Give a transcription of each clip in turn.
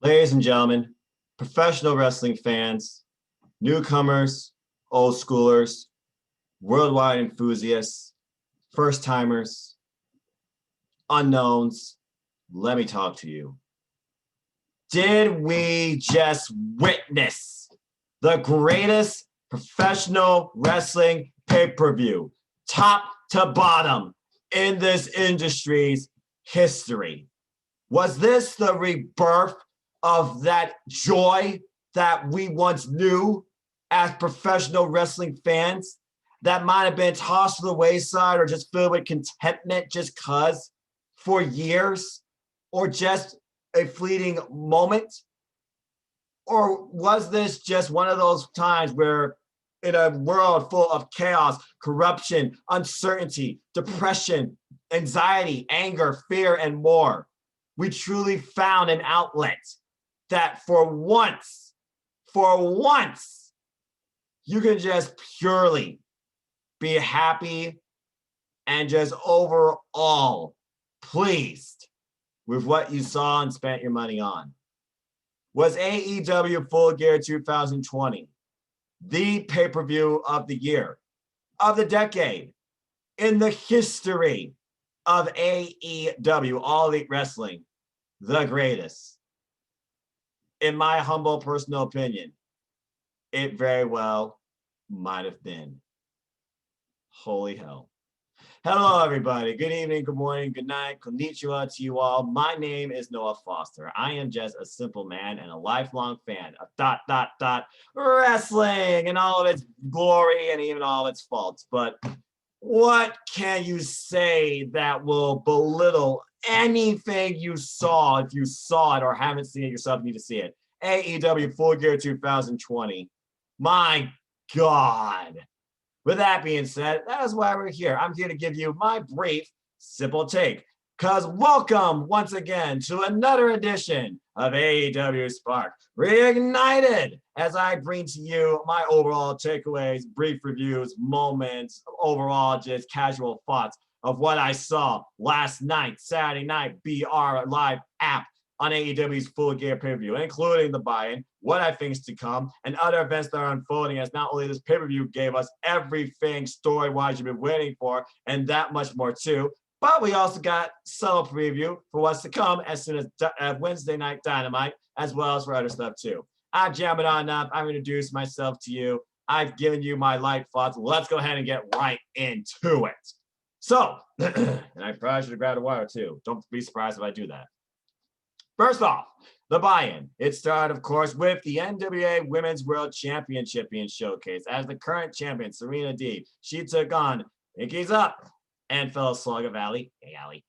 Ladies and gentlemen, professional wrestling fans, newcomers, old schoolers, worldwide enthusiasts, first timers, unknowns, let me talk to you. Did we just witness the greatest professional wrestling pay-per-view, top to bottom, in this industry's history? Was this the rebirth of that joy that we once knew as professional wrestling fans that might have been tossed to the wayside or just filled with contentment just cause for years, or just a fleeting moment? Or was this just one of those times where in a world full of chaos, corruption, uncertainty, depression, anxiety, anger, fear, and more, we truly found an outlet that for once, you can just purely be happy and just overall pleased with what you saw and spent your money on? Was AEW Full Gear 2020 the pay-per-view of the year, of the decade, in the history of AEW, All Elite Wrestling, the greatest? In my humble personal opinion, it very well might have been. Holy hell. Hello, everybody. Good evening, good morning, good night, konnichiwa to you all. My name is Noah Foster. I am just a simple man and a lifelong fan of ... wrestling and all of its glory and even all of its faults. But what can you say that will belittle anything you saw if you saw it or haven't seen it yourself? You need to see it. AEW Full Gear 2020. My God. With that being said, that is why we're here. I'm here to give you my brief, simple take. Because welcome once again to another edition of AEWSPARK Re-Ignited, as I bring to you my overall takeaways, brief reviews, moments, overall just casual thoughts of what I saw last night, Saturday night, BR Live app on AEW's Full Gear pay-per-view, including the buy-in, what I think is to come, and other events that are unfolding, as not only this pay-per-view gave us everything story-wise you've been waiting for, and that much more too, but we also got subtle preview for what's to come as soon as Wednesday Night Dynamite, as well as for other stuff too. I've jammed it on enough. I've introduced myself to you. I've given you my light thoughts. Let's go ahead and get right into it. So, and I probably should have grabbed a water too. Don't be surprised if I do that. First off, the buy-in. It started, of course, with the NWA Women's World Championship being showcased as the current champion, Serena Deeb. She took on Nikki's Up and fellow Slugger Valley, hey Allie,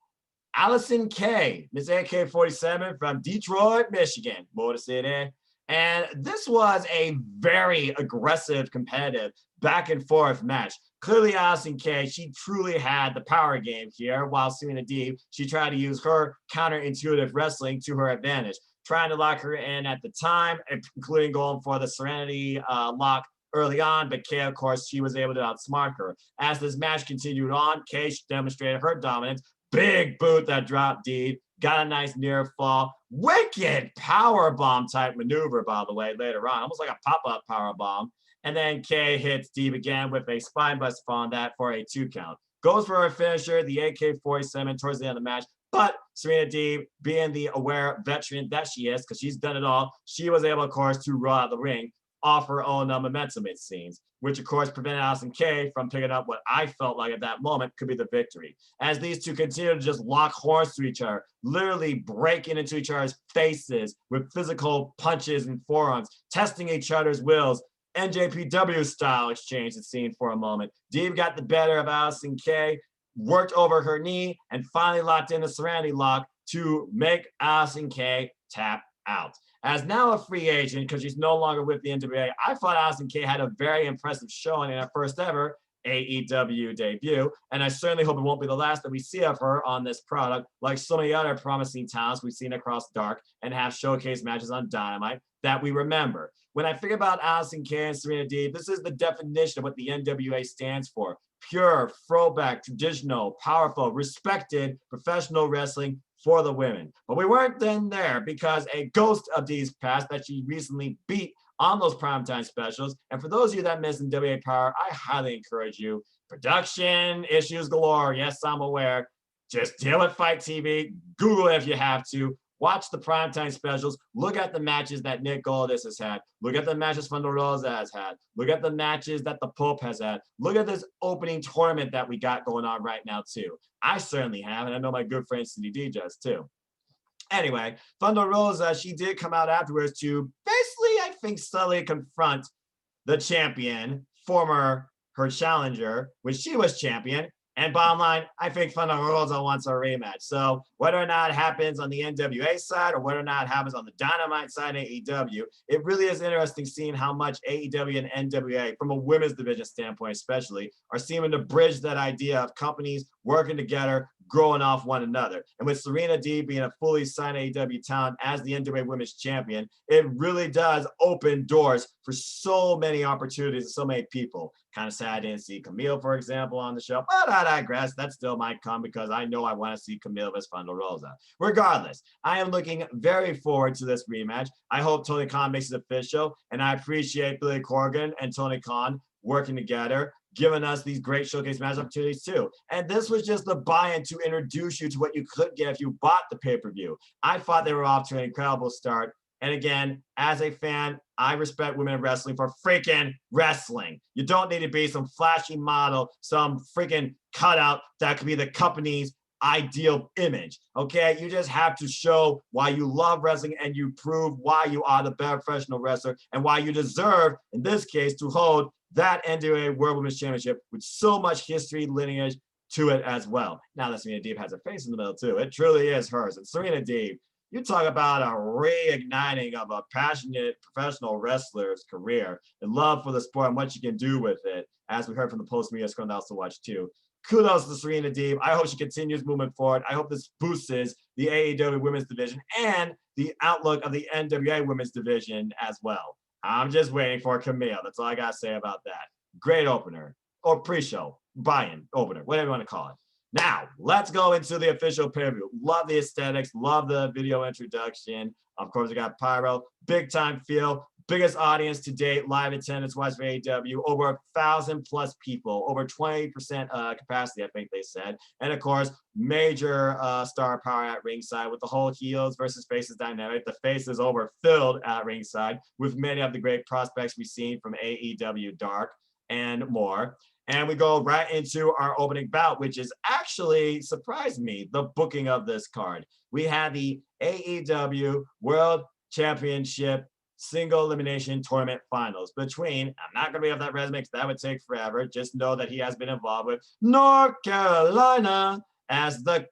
Allison Kay, Miss AK-47 from Detroit, Michigan. More to say there. And this was a very aggressive, competitive, back and forth match. Clearly, Allison Kay, she truly had the power game here, while Serena Deeb, she tried to use her counterintuitive wrestling to her advantage, trying to lock her in at the time, including going for the Serenity lock early on, but Kay, of course, she was able to outsmart her. As this match continued on, Kay demonstrated her dominance, big boot that dropped Deeb, got a nice near fall, wicked power bomb type maneuver, by the way, later on, almost like a pop-up power bomb. And then Kay hits Deeb again with a spine buster on that for a 2 count. Goes for her finisher, the AK-47, towards the end of the match. But Serena Deeb, being the aware veteran that she is, because she's done it all, she was able, of course, to roll out the ring off her own momentum, it seems, which, of course, prevented Allison Kay from picking up what I felt like at that moment could be the victory. As these two continue to just lock horns to each other, literally breaking into each other's faces with physical punches and forearms, testing each other's wills, NJPW style exchange, it seemed for a moment. Deeb got the better of Allison Kay, worked over her knee, and finally locked in the Serenity lock to make Allison Kay tap out. As now a free agent, because she's no longer with the NWA, I thought Allison Kay had a very impressive showing in her first ever AEW debut, and I certainly hope it won't be the last that we see of her on this product, like so many other promising talents we've seen across Dark and have showcase matches on Dynamite that we remember. When I think about Allison Kay and Serena Deeb, this is the definition of what the NWA stands for. Pure, throwback, traditional, powerful, respected professional wrestling for the women. But we weren't then there because a ghost of D's past that she recently beat on those primetime specials. And for those of you that missed in WA Power, I highly encourage you. Production issues galore. Yes, I'm aware. Just deal with Fight TV. Google it if you have to. Watch the primetime specials. Look at the matches that Nick Goldis has had. Look at the matches Thunder Rosa has had. Look at the matches that the Pope has had. Look at this opening tournament that we got going on right now, too. I certainly have, and I know my good friend Cindy D does, too. Anyway, Thunder Rosa, she did come out afterwards to basically, I think, subtly confront the champion, her challenger, when she was champion. And bottom line, I think Thunder Rosa wants a rematch. So whether or not it happens on the NWA side or whether or not it happens on the Dynamite side of AEW, it really is interesting seeing how much AEW and NWA, from a women's division standpoint especially, are seeming to bridge that idea of companies working together, growing off one another. And with Serena D being a fully signed AEW talent as the NWA Women's Champion, it really does open doors for so many opportunities and so many people. Kind of sad I didn't see Camille, for example, on the show, but I digress. That still might come because I know I want to see Camille vs. Thunder Rosa. Regardless, I am looking very forward to this rematch. I hope Tony Khan makes it official, and I appreciate Billy Corgan and Tony Khan working together, giving us these great showcase match opportunities too. And this was just the buy-in to introduce you to what you could get if you bought the pay-per-view. I thought they were off to an incredible start. And again, as a fan, I respect women in wrestling for freaking wrestling. You don't need to be some flashy model, some freaking cutout that could be the company's ideal image, okay? You just have to show why you love wrestling and you prove why you are the better professional wrestler and why you deserve, in this case, to hold that NWA World Women's Championship with so much history, lineage to it as well. Now that Serena Deeb has a face in the middle too, it truly is hers. And Serena Deeb, you talk about a reigniting of a passionate professional wrestler's career and love for the sport and what you can do with it, as we heard from the post-media scrum that I also watched too. Kudos to Serena Deeb. I hope she continues moving forward. I hope this boosts the AEW women's division and the outlook of the NWA women's division as well. I'm just waiting for Camille. That's all I got to say about that. Great opener, or pre-show, buy-in opener, whatever you want to call it. Now, let's go into the official pay-per-view. Love the aesthetics, love the video introduction. Of course, we got Pyro, big time feel, biggest audience to date, live attendance wise for AEW, over 1,000+ people, over 20% capacity, I think they said. And of course, major star power at ringside with the whole heels versus faces dynamic. The faces overfilled at ringside with many of the great prospects we've seen from AEW Dark and more. And we go right into our opening bout, which is actually, surprised me, the booking of this card. We had the AEW World Championship Single Elimination Tournament Finals between, I'm not going to read off that resume because that would take forever. Just know that he has been involved with North Carolina as the,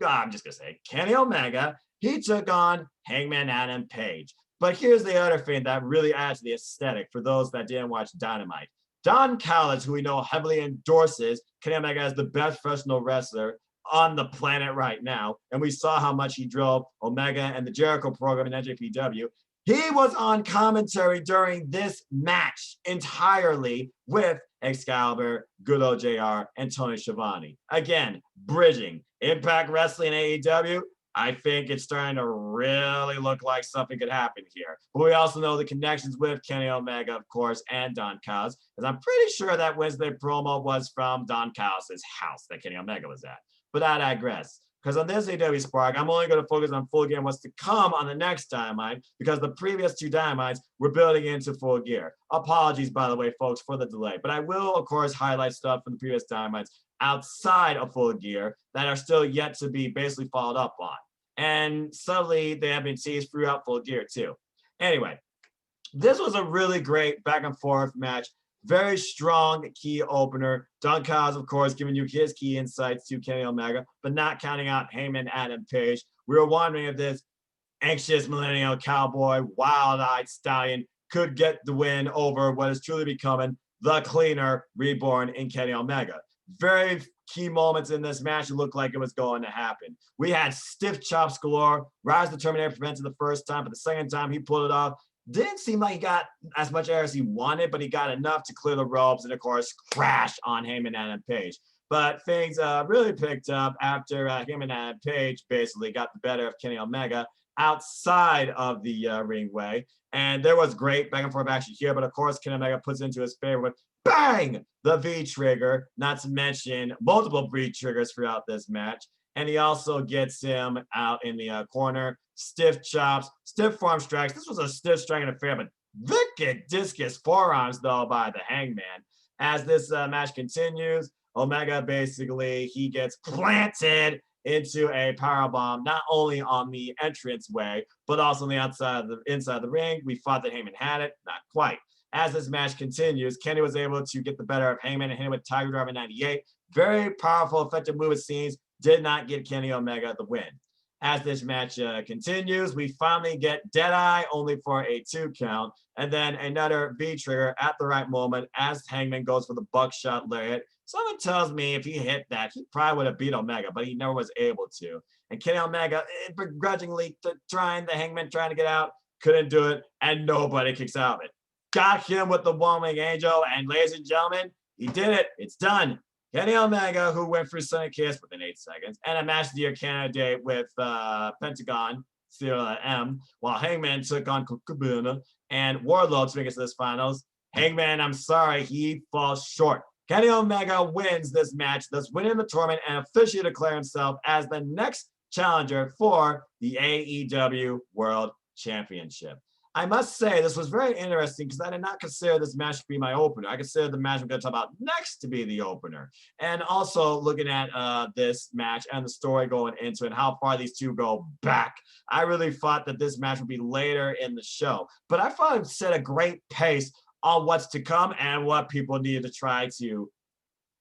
I'm just going to say, Kenny Omega. He took on Hangman Adam Page. But here's the other thing that really adds to the aesthetic for those that didn't watch Dynamite. Don Callis, who we know heavily endorses Kenny Omega as the best professional wrestler on the planet right now, and we saw how much he drove Omega and the Jericho program in NJPW, he was on commentary during this match entirely with Excalibur, Good Old JR, and Tony Schiavone. Again, bridging Impact Wrestling and AEW. I think it's starting to really look like something could happen here. But we also know the connections with Kenny Omega, of course, and Don Callis, because I'm pretty sure that Wednesday promo was from Don Callis' house that Kenny Omega was at. But I digress, because on this AEWSPARK, I'm only going to focus on Full Gear and what's to come on the next Dynamite, because the previous two Dynamites were building into Full Gear. Apologies, by the way, folks, for the delay. But I will, of course, highlight stuff from the previous Dynamites outside of Full Gear that are still yet to be basically followed up on. And subtly, they have been teased throughout Full Gear too. Anyway, this was a really great back and forth match. Very strong key opener. Don Callis, of course, giving you his key insights to Kenny Omega, but not counting out Heyman Adam Page. We were wondering if this anxious millennial cowboy, wild-eyed stallion could get the win over what is truly becoming the cleaner reborn in Kenny Omega. Very key moments in this match. It looked like it was going to happen. We had stiff chops galore. Rise the Terminator prevented the first time, but the second time he pulled it off. Didn't seem like he got as much air as he wanted, but he got enough to clear the ropes and, of course, crash on Heyman and Page. But things really picked up after him and Page basically got the better of Kenny Omega outside of the ringway. And there was great back and forth action here, but of course, Kenny Omega puts into his favor with bang, the V trigger, not to mention multiple V triggers throughout this match. And he also gets him out in the corner, stiff chops, stiff forearm strikes. This was a stiff striking affair, but wicked discus forearms, though, by the Hangman. As this match continues, Omega basically, he gets planted into a powerbomb, not only on the entrance way, but also on the inside of the ring. We thought that Hangman had it, not quite. As this match continues, Kenny was able to get the better of Hangman and hit him with Tiger Driver 98. Very powerful, effective move, it seems. Did not get Kenny Omega the win. As this match continues, we finally get Deadeye only for a 2 count, and then another V trigger at the right moment as Hangman goes for the buckshot lariat. Someone tells me if he hit that, he probably would have beat Omega, but he never was able to. And Kenny Omega begrudgingly trying to get out, couldn't do it, and nobody kicks out of it. Got him with the one-wing angel, and ladies and gentlemen, he did it. It's done. Kenny Omega, who went through Sunny Kiss within 8 seconds, and a match of the year candidate with Pentagon, Cyril M, while Hangman took on Kukubuna and Wardlow to make it to this finals. Hangman, I'm sorry, he falls short. Kenny Omega wins this match, thus winning the tournament and officially declare himself as the next challenger for the AEW World Championship. I must say this was very interesting because I did not consider this match to be my opener. I considered the match we're going to talk about next to be the opener. And also looking at this match and the story going into it and how far these two go back, I really thought that this match would be later in the show. But I thought it set a great pace on what's to come and what people needed to try to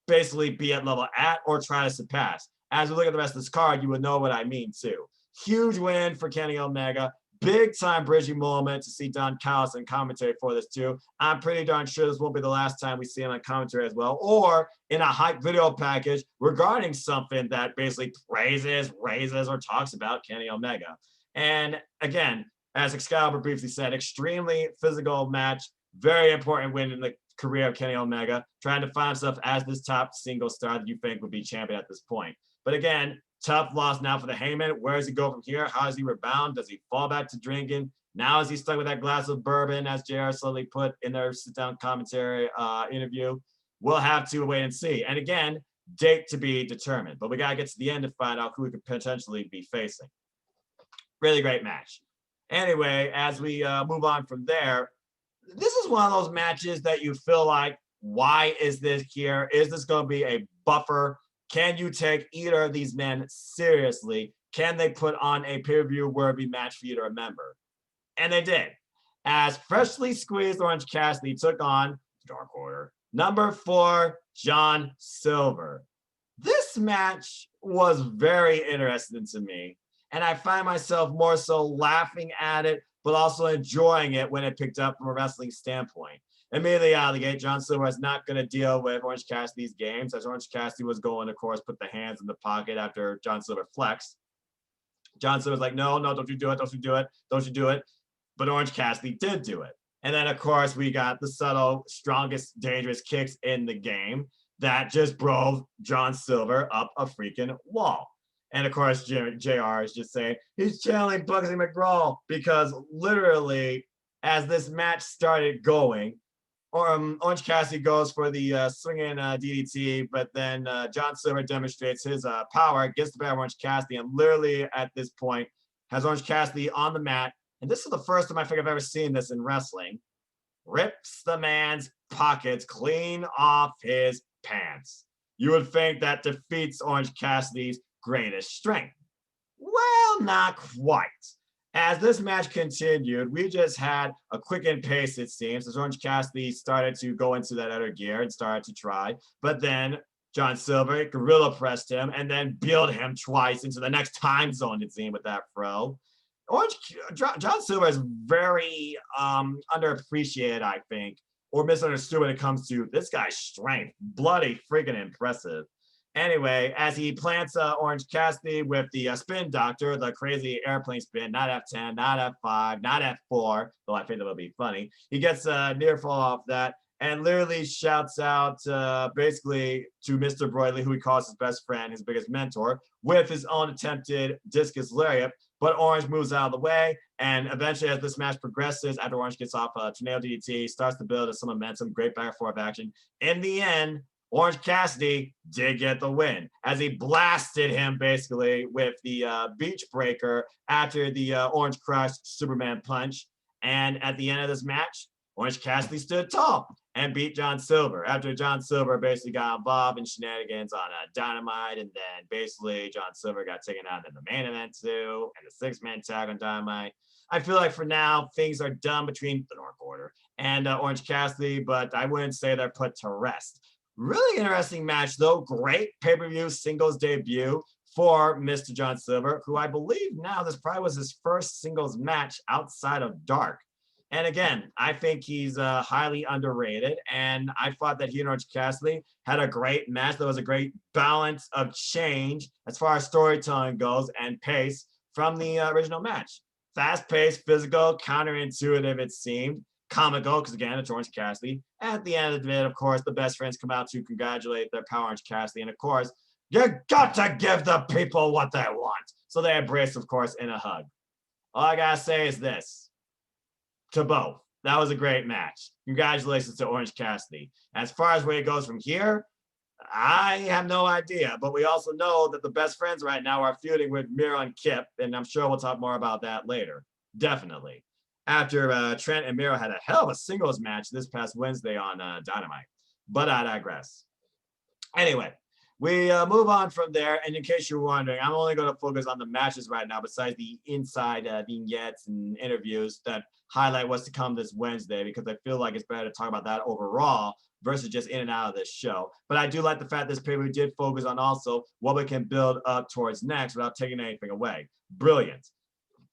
basically be at level at or try to surpass. As we look at the rest of this card, you would know what I mean too. Huge win for Kenny Omega. Big time bridging moment to see Don Callis in commentary for this too. I'm pretty darn sure this won't be the last time we see him on commentary as well, or in a hype video package regarding something that basically praises, raises, or talks about Kenny Omega. And again, as Excalibur briefly said, extremely physical match, very important win in the career of Kenny Omega, trying to find himself as this top single star that you think would be champion at this point. But again, tough loss now for the Heyman. Where does he go from here? How does he rebound? Does he fall back to drinking? Now is he stuck with that glass of bourbon, as JR slowly put in their sit-down commentary interview? We'll have to wait and see. And again, date to be determined. But we got to get to the end to find out who we could potentially be facing. Really great match. Anyway, as we move on from there, this is one of those matches that you feel like, why is this here? Is this going to be a buffer? Can you take either of these men seriously? Can they put on a pay-per-view worthy match for you to remember? And they did. As freshly squeezed Orange Cassidy took on Dark Order number 4, John Silver. This match was very interesting to me, and I find myself more so laughing at it, but also enjoying it when it picked up from a wrestling standpoint. Immediately out of the gate, John Silver is not going to deal with Orange Cassidy's games, as Orange Cassidy was going, of course, put the hands in the pocket after John Silver flexed. John Silver's like, no, don't you do it, don't you do it, don't you do it. But Orange Cassidy did do it. And then, of course, we got the subtle, strongest, dangerous kicks in the game that just drove John Silver up a freaking wall. And, of course, JR is just saying, he's channeling Bugsy McGraw, because literally, as this match started going, Orange Cassidy goes for the swinging DDT, but then John Silver demonstrates his power, gets the better of Orange Cassidy, and literally at this point has Orange Cassidy on the mat. And this is the first time I think I've ever seen this in wrestling. Rips the man's pockets clean off his pants. You would think that defeats Orange Cassidy's greatest strength. Well, not quite. As this match continued, we just had a quickened pace, it seems, as Orange Cassidy started to go into that other gear and started to try. But then John Silver gorilla pressed him and then built him twice into the next time zone, it seemed, with that throw. John Silver is very underappreciated, I think, or misunderstood when it comes to this guy's strength. Bloody freaking impressive. Anyway, as he plants Orange Cassidy with the spin doctor, the crazy airplane spin, not F10, not F5, not F4, though I think that would be funny. He gets near fall off that, and literally shouts out basically to Mr. Broidley, who he calls his best friend, his biggest mentor, with his own attempted discus lariat. But Orange moves out of the way, and eventually, as this match progresses, after Orange gets off a tornado DDT, starts to build some momentum, great back and forth action. In the end, Orange Cassidy did get the win as he blasted him basically with the beach breaker after the Orange Crush Superman punch. And at the end of this match, Orange Cassidy stood tall and beat John Silver after John Silver basically got involved in shenanigans on Dynamite, and then basically John Silver got taken out in the main event too, and the six-man tag on Dynamite. I feel like for now, things are done between the Dark Order and Orange Cassidy, but I wouldn't say they're put to rest. Really interesting match though, great pay-per-view singles debut for Mr. John Silver, who I believe now this probably was his first singles match outside of Dark. And again, I think he's highly underrated. And I thought that he and Orange Cassidy had a great match. There was a great balance of change as far as storytelling goes and pace from the original match. Fast-paced, physical, counterintuitive, it seemed. Comical, because again, it's Orange Cassidy. At the end of it, of course, the best friends come out to congratulate their pal Orange Cassidy. And of course, you got to give the people what they want. So they embrace, of course, in a hug. All I gotta say is this. To both. That was a great match. Congratulations to Orange Cassidy. As far as where it goes from here, I have no idea. But we also know that the best friends right now are feuding with Miro and Kip, and I'm sure we'll talk more about that later. Definitely. After Trent and Miro had a hell of a singles match this past Wednesday on Dynamite. But I digress. Anyway, we move on from there, and in case you're wondering, I'm only going to focus on the matches right now, besides the inside vignettes and interviews that highlight what's to come this Wednesday, because I feel like it's better to talk about that overall versus just in and out of this show. But I do like the fact this pay-per-view did focus on also what we can build up towards next without taking anything away. Brilliant.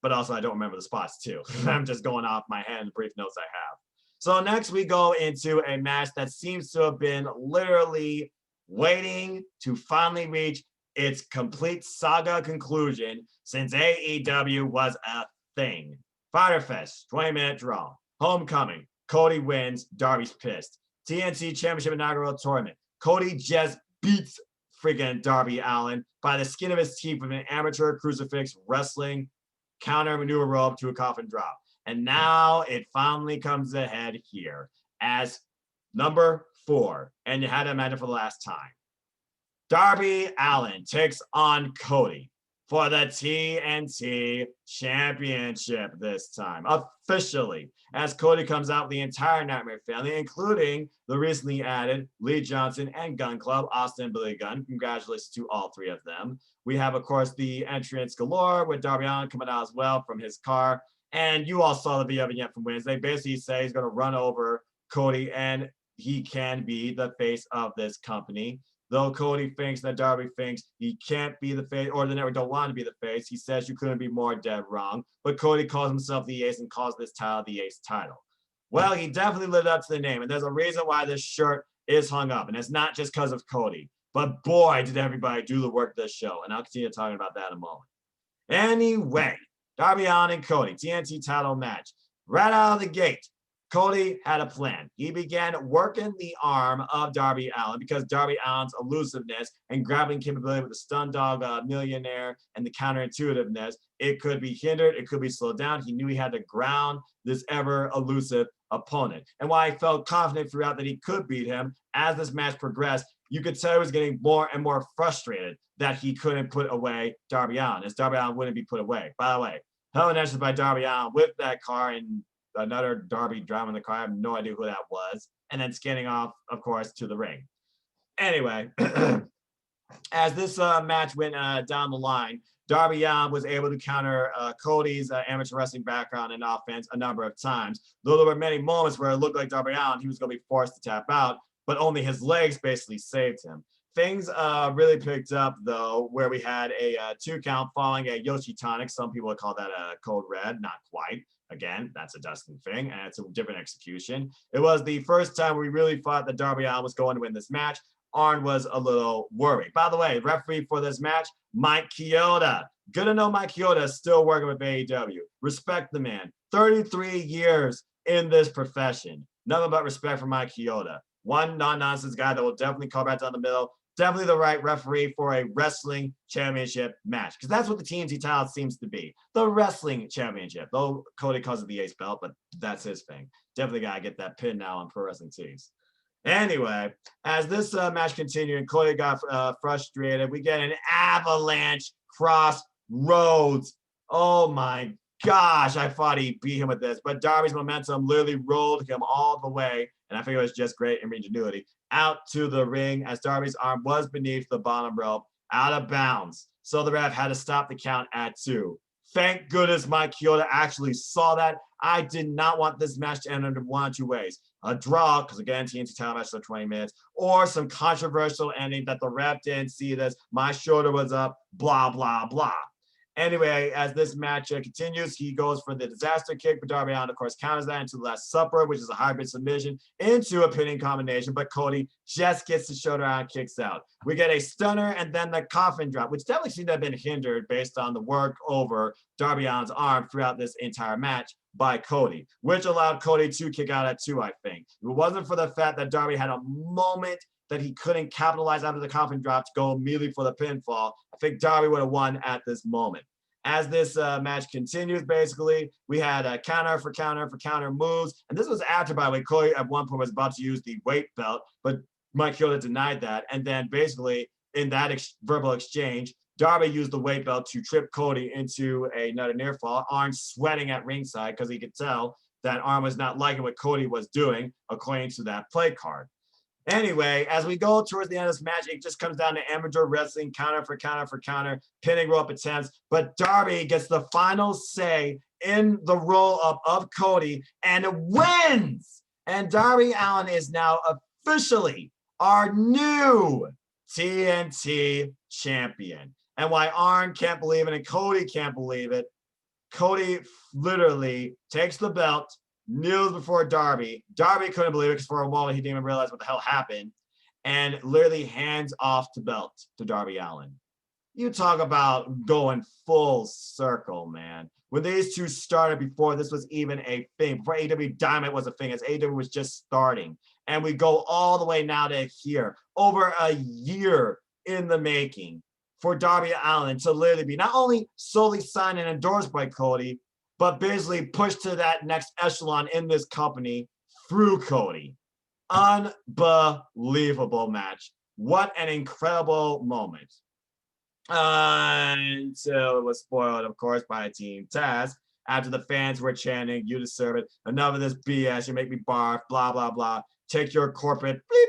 But also, I don't remember the spots too. I'm just going off my head and the brief notes I have. So next we go into a match that seems to have been literally waiting to finally reach its complete saga conclusion since AEW was a thing. Fyter Fest, 20-minute draw. Homecoming, Cody wins, Darby's pissed. TNT Championship inaugural tournament. Cody just beats freaking Darby Allin by the skin of his teeth with an amateur crucifix wrestling counter maneuver rope to a coffin drop. And now it finally comes ahead here as number 4. And you had to imagine for the last time. Darby Allin takes on Cody for the TNT Championship this time, officially, as Cody comes out with the entire Nightmare family, including the recently added Lee Johnson and Gun Club, Austin and Billy Gunn. Congratulations to all 3 of them. We have, of course, the entrance galore with Darby Allin coming out as well from his car. And you all saw the video vignette from Wednesday. Basically, he says he's going to run over Cody and he can be the face of this company. Though Cody thinks that Darby thinks he can't be the face, or they never don't want to be the face, he says you couldn't be more dead wrong. But Cody calls himself the Ace and calls this title the Ace title. Well, he definitely lived up to the name, and there's a reason why this shirt is hung up, and it's not just because of Cody. But boy, did everybody do the work this show, and I'll continue talking about that in a moment. Anyway, Darby Allin and Cody, TNT title match. Right out of the gate, Cody had a plan. He began working the arm of Darby Allin because Darby Allin's elusiveness and grappling capability with the Stun Dog Millionaire and the counterintuitiveness, it could be hindered, it could be slowed down. He knew he had to ground this ever elusive opponent. And while I felt confident throughout that he could beat him, as this match progressed, you could tell he was getting more and more frustrated that he couldn't put away Darby Allin, as Darby Allin wouldn't be put away. By the way, hell of an entrance by Darby Allin with that car and another Darby driving the car. I have no idea who that was. And then scanning off, of course, to the ring. Anyway, as this match went down the line, Darby Allin was able to counter Cody's amateur wrestling background and offense a number of times. Though there were many moments where it looked like Darby Allin, he was going to be forced to tap out, but only his legs basically saved him. Things really picked up, though, where we had a 2 count following a Yoshi Tonic. Some people would call that a Code Red, not quite. Again, that's a Dustin thing, and it's a different execution. It was the first time we really thought that Darby Allin was going to win this match. Arn was a little worried. By the way, referee for this match, Mike Chioda. Good to know Mike Chioda is still working with AEW. Respect the man. 33 years in this profession. Nothing but respect for Mike Chioda. One non-nonsense guy that will definitely call back down the middle. Definitely the right referee for a wrestling championship match. Because that's what the TNT title seems to be. The wrestling championship. Though Cody calls it the ace belt, but that's his thing. Definitely got to get that pin now on Pro Wrestling Tees. Anyway, as this match continued and Cody got frustrated, we get an avalanche crossroads. Oh my gosh, I thought he beat him with this, but Darby's momentum literally rolled him all the way, and I think it was just great ingenuity, out to the ring as Darby's arm was beneath the bottom rope, out of bounds. So the ref had to stop the count at 2. Thank goodness Mike Chioda actually saw that. I did not want this match to end under one of two ways. A draw, because again, TNT title match for 20 minutes, or some controversial ending that the ref didn't see this, my shoulder was up, blah, blah, blah. Anyway, as this match continues, he goes for the disaster kick, but Darby Allin, of course, counters that into the Last Supper, which is a hybrid submission, into a pinning combination, but Cody just gets the shoulder out and kicks out. We get a stunner and then the coffin drop, which definitely seemed to have been hindered based on the work over Darby Allin's arm throughout this entire match by Cody, which allowed Cody to kick out at 2, I think. If it wasn't for the fact that Darby had a moment that he couldn't capitalize after the coffin drop to go immediately for the pinfall, I think Darby would have won at this moment. As this match continues, basically, we had a counter for counter moves. And this was after, by the way, Cody at one point was about to use the weight belt, but Mike Chioda denied that. And then basically, in that verbal exchange, Darby used the weight belt to trip Cody into another near fall. Arn sweating at ringside because he could tell that Arn was not liking what Cody was doing, according to that play card. Anyway, as we go towards the end of this match, it just comes down to amateur wrestling, counter for counter, pinning rope attempts. But Darby gets the final say in the roll-up of Cody and wins. And Darby Allin is now officially our new TNT champion. And why Arn can't believe it and Cody can't believe it, Cody literally takes the belt, kneels before Darby. Darby couldn't believe it because for a moment he didn't even realize what the hell happened, and literally hands off the belt to Darby Allin. You talk about going full circle, man. When these two started before this was even a thing, before AEW Dynamite was a thing, as AEW was just starting, and we go all the way now to here, over a year in the making for Darby Allin to literally be not only solely signed and endorsed by Cody, but basically pushed to that next echelon in this company through Cody. Unbelievable match. What an incredible moment. Until it was spoiled, of course, by Team Taz. After the fans were chanting, "You deserve it. Enough of this BS. You make me barf, blah, blah, blah. Take your corporate bleep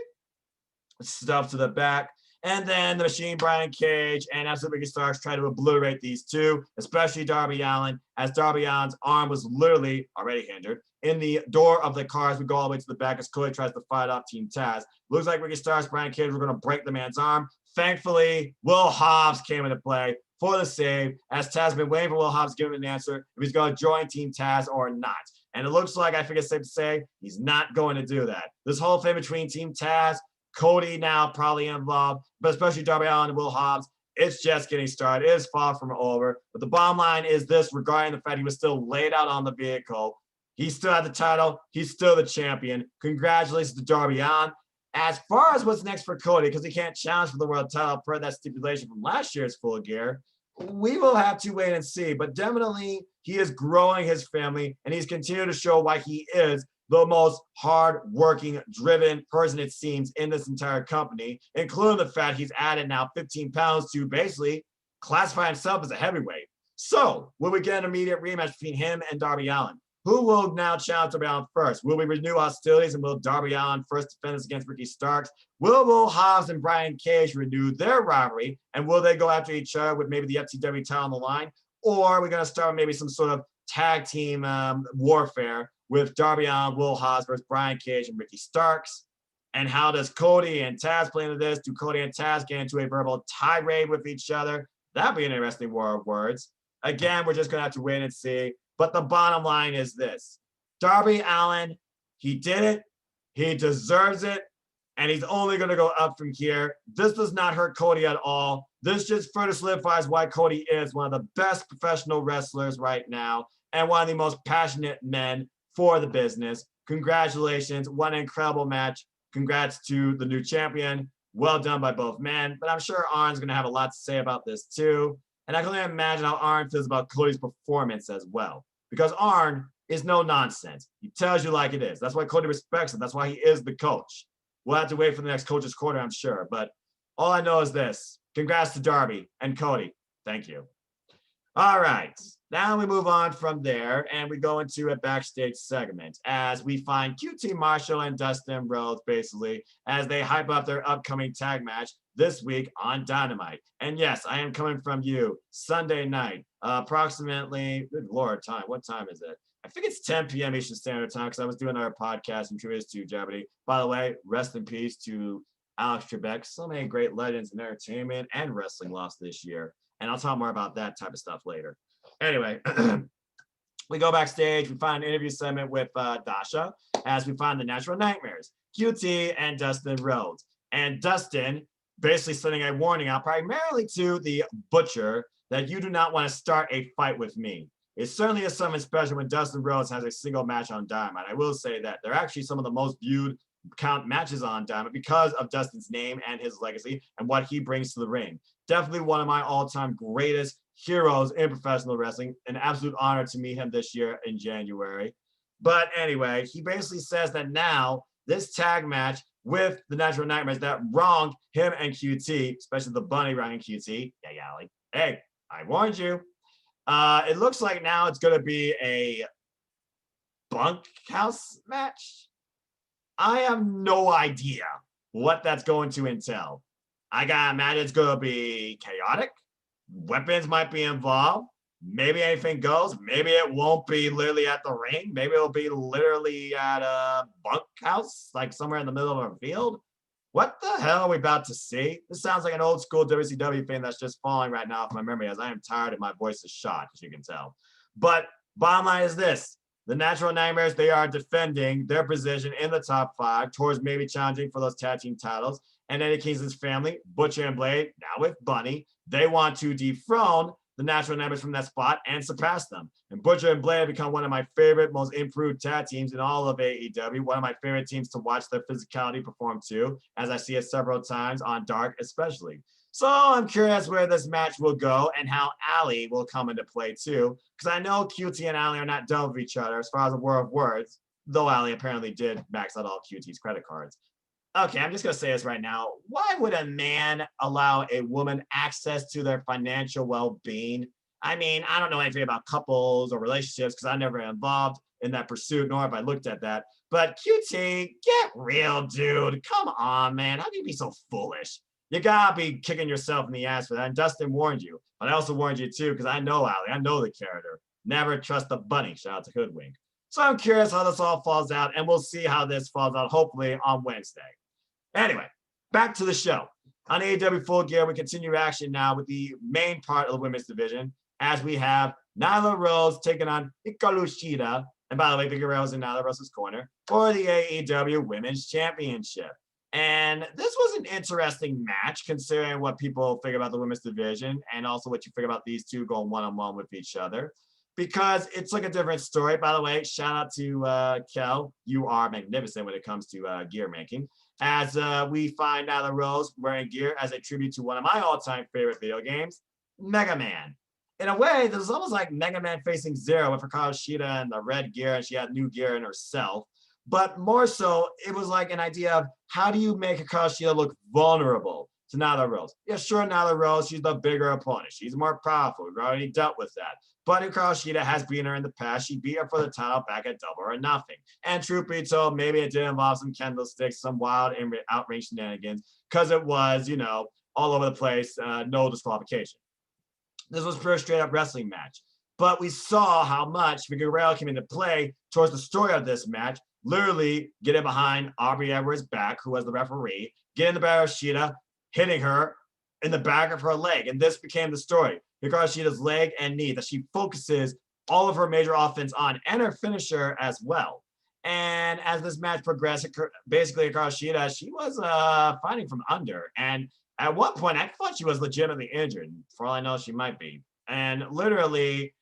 stuff to the back." And then the Machine, Brian Cage, and Absolute Ricky Starks try to obliterate these two, especially Darby Allin, as Darby Allin's arm was literally already hindered in the door of the car as we go all the way to the back as Cody tries to fight off Team Taz. Looks like Ricky Starks, Brian Cage were going to break the man's arm. Thankfully, Will Hobbs came into play for the save, as Taz has been waiting for Will Hobbs to give him an answer if he's going to join Team Taz or not. And it looks like, I think it's safe to say, he's not going to do that. This whole thing between Team Taz, Cody now probably involved, but especially Darby Allin and Will Hobbs, it's just getting started. It is far from over. But the bottom line is this, regarding the fact he was still laid out on the vehicle. He still had the title. He's still the champion. Congratulations to Darby Allin. As far as what's next for Cody, because he can't challenge for the world title per that stipulation from last year's Full Gear, we will have to wait and see. But definitely, he is growing his family, and he's continued to show why he is the most hard-working, driven person, it seems, in this entire company, including the fact he's added now 15 pounds to basically classify himself as a heavyweight. So, will we get an immediate rematch between him and Darby Allin? Who will now challenge Darby Allin first? Will we renew hostilities, and will Darby Allin first defend us against Ricky Starks? Will Hobbs and Brian Cage renew their rivalry, and will they go after each other with maybe the FTW title on the line? Or are we going to start maybe some sort of tag team warfare with Darby Allin, Will Hobbs versus Brian Cage and Ricky Starks? And how does Cody and Taz play into this? Do Cody and Taz get into a verbal tirade with each other? That'd be an interesting war of words. Again, we're just going to have to wait and see. But the bottom line is this. Darby Allin, he did it. He deserves it. And he's only going to go up from here. This does not hurt Cody at all. This just further solidifies why Cody is one of the best professional wrestlers right now and one of the most passionate men for the business. Congratulations. What an incredible match. Congrats to the new champion. Well done by both men. But I'm sure Arn's going to have a lot to say about this too. And I can only imagine how Arn feels about Cody's performance as well. Because Arn is no nonsense. He tells you like it is. That's why Cody respects him. That's why he is the coach. We'll have to wait for the next coach's corner, I'm sure. But all I know is this. Congrats to Darby and Cody. Thank you. All right. Now we move on from there and we go into a backstage segment as we find QT Marshall and Dustin Rhodes basically as they hype up their upcoming tag match this week on Dynamite. And yes, I am coming from you Sunday night, approximately, good Lord, time. What time is it? I think it's 10 p.m. Eastern Standard Time because I was doing our podcast in previous to Jeopardy. By the way, rest in peace to Alex Trebek. So many great legends in entertainment and wrestling lost this year. And I'll talk more about that type of stuff later. Anyway, we go backstage. We find an interview segment with Dasha as we find the Natural Nightmares, QT and Dustin Rhodes. And Dustin basically sending a warning out primarily to the Butcher that you do not want to start a fight with me. It certainly is something special when Dustin Rhodes has a single match on Dynamite. I will say that they're actually some of the most viewed count matches on Dynamite because of Dustin's name and his legacy and what he brings to the ring. Definitely one of my all-time greatest heroes in professional wrestling. An absolute honor to meet him this year in January. But anyway, he basically says that now this tag match with the Natural Nightmares that wronged him and QT, especially the bunny wronging QT. Yeah, Allie. Hey, I warned you. It looks like now it's going to be a bunkhouse match. I have no idea what that's going to entail. I gotta imagine it's gonna be chaotic. Weapons might be involved. Maybe anything goes. Maybe it won't be literally at the ring. Maybe it'll be literally at a bunkhouse, like somewhere in the middle of a field. What the hell are we about to see? This sounds like an old school WCW thing that's just falling right now off my memory as I am tired and my voice is shot, as you can tell. But bottom line is this. The Natural Nightmares, they are defending their position in the top 5 towards maybe challenging for those tag team titles. And Eddie Kingston's family, Butcher and Blade, now with Bunny, they want to dethrone the Natural Nightmares from that spot and surpass them. And Butcher and Blade have become one of my favorite, most improved tag teams in all of AEW. One of my favorite teams to watch their physicality perform too, as I see it several times on Dark especially. So I'm curious where this match will go and how Allie will come into play too, because I know QT and Allie are not done with each other as far as a war of words, though Allie apparently did max out all QT's credit cards. Okay, I'm just going to say this right now. Why would a man allow a woman access to their financial well-being? I mean, I don't know anything about couples or relationships because I'm never involved in that pursuit, nor have I looked at that. But QT, get real, dude. Come on, man. How can you be so foolish? You gotta be kicking yourself in the ass for that. And Dustin warned you. But I also warned you too, because I know Allie. I know the character. Never trust the bunny. Shout out to Hoodwink. So I'm curious how this all falls out, and we'll see how this falls out, hopefully, on Wednesday. Anyway, back to the show. On AEW Full Gear, we continue action now with the main part of the women's division, as we have Nyla Rose taking on Hikaru Shida. And by the way, Vicky Rose in Nyla Rose's corner for the AEW Women's Championship. And this was an interesting match, considering what people figure about the women's division and also what you figure about these two going one-on-one with each other. Because it's like a different story. By the way, shout out to Kel. You are magnificent when it comes to gear making. As we find Nyla Rose wearing gear as a tribute to one of my all-time favorite video games, Mega Man. In a way, this is almost like Mega Man facing Zero with Hikaru Shida and the red gear, and she had new gear in herself. But more so, it was like an idea of how do you make Hikaru Shida look vulnerable to Nyla Rose? Yeah, sure, Nyla Rose, she's the bigger opponent. She's more powerful. We've already dealt with that. But Hikaru Shida has beaten her in the past. She beat her for the title back at Double or Nothing. And truth be told, maybe it did involve some candlesticks, some wild outrage shenanigans, because it was, you know, all over the place, no disqualification. This was a pure straight-up wrestling match. But we saw how much Vicky Guerrero came into play towards the story of this match, literally getting behind Aubrey Edwards' back, who was the referee, getting the back of Shida, hitting her in the back of her leg. And this became the story. Hikaru Shida's leg and knee that she focuses all of her major offense on, and her finisher as well. And as this match progressed, basically Hikaru Shida, she was fighting from under. And at one point, I thought she was legitimately injured. For all I know, she might be. And literally,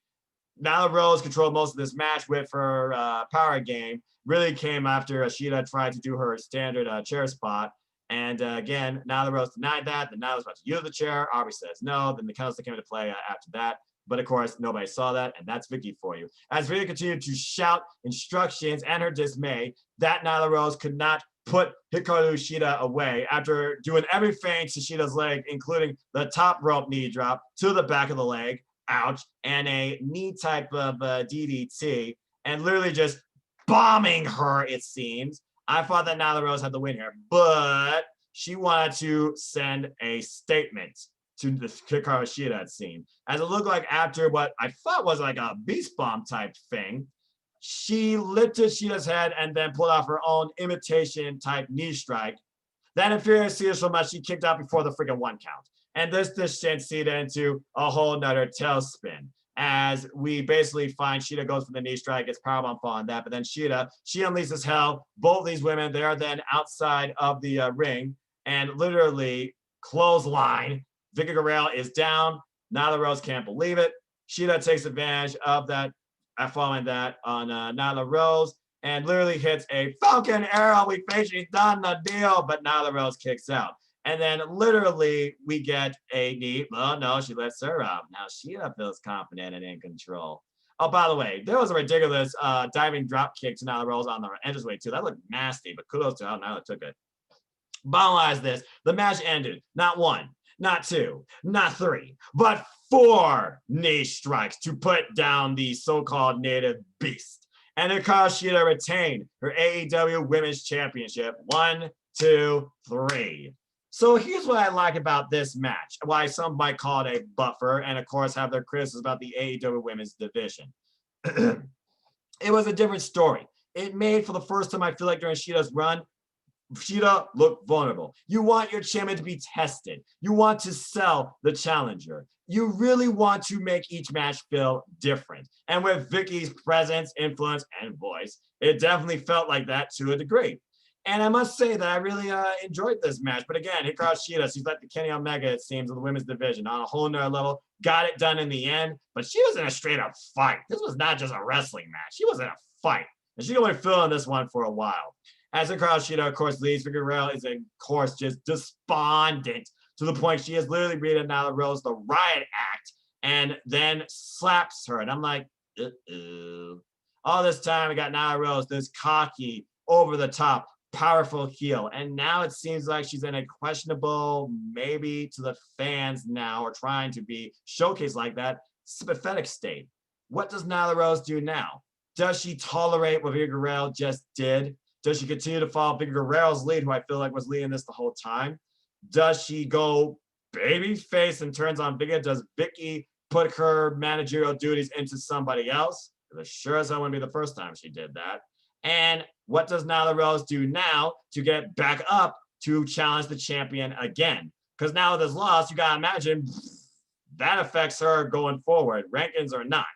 Nyla Rose controlled most of this match with her power game. Really came after Ashita tried to do her standard chair spot. And again, Nyla Rose denied that. Then Nyla was about to use the chair. Aubrey says no. Then the counter came into play after that. But of course, nobody saw that, and that's Vicky for you. As Vicky continued to shout instructions and her dismay that Nyla Rose could not put Hikaru Shida away after doing every feint to Shida's leg, including the top rope knee drop to the back of the leg, ouch, and a knee type of DDT, and literally just bombing her, it seems. I thought that Nyla Rose had the win here, but she wanted to send a statement to the Hikaru Shida, it seemed. As it looked like after what I thought was like a beast bomb type thing, she lifted Shida's head and then pulled off her own imitation type knee strike. That infuriated Shida so much she kicked out before the freaking 1 count. And this sent Shida into a whole nother tailspin. As we basically find Shida goes for the knee strike, gets powerbomb on that, but then Shida, she unleashes hell. Both these women, they are then outside of the ring and literally clothesline. Vicky Guerrero is down. Nyla Rose can't believe it. Shida takes advantage of that, following that on Nyla Rose, and literally hits a Falcon Arrow. We think she's done the deal, but Nyla Rose kicks out. And then literally we get a knee. Oh no, she lets her out. Now Shida feels confident and in control. Oh, by the way, there was a ridiculous diving drop kick to Nyla Rose on the entranceway too. That looked nasty, but kudos to how Nyla took it. Bottom line is this: the match ended not 1, not 2, not 3, but 4 knee strikes to put down the so-called native beast. And Hikaru Shida retained her AEW Women's Championship. 1, 2, 3. So here's what I like about this match, why some might call it a buffer, and of course have their criticisms about the AEW Women's Division. It was a different story. It made, for the first time, I feel like during Shida's run, Shida looked vulnerable. You want your champion to be tested. You want to sell the challenger. You really want to make each match feel different. And with Vicky's presence, influence, and voice, it definitely felt like that to a degree. And I must say that I really enjoyed this match. But again, Hikaru Shida, she's like the Kenny Omega, it seems, of the women's division on a whole nother level. Got it done in the end, but she was in a straight up fight. This was not just a wrestling match. She was in a fight. And she's going to be feeling this one for a while. As Hikaru Shida, of course, leaves, Vicky Guerrero is, of course, just despondent to the point she has literally read Nyla Rose the riot act and then slaps her. And I'm like, uh-oh. All this time, we got Nyla Rose, this cocky, over the top, powerful heel. And now it seems like she's in a questionable, maybe to the fans now, or trying to be showcased like that, sympathetic state. What does Nyla Rose do now? Does she tolerate what Vicky Guerrero just did? Does she continue to follow Vicky Guerrero's lead, who I feel like was leading this the whole time? Does she go baby face and turns on Vicky? Does Vicky put her managerial duties into somebody else? Because sure as hell wouldn't be the first time she did that. And what does Nyla Rose do now to get back up to challenge the champion again? Because now with this loss, you got to imagine that affects her going forward, rankings or not.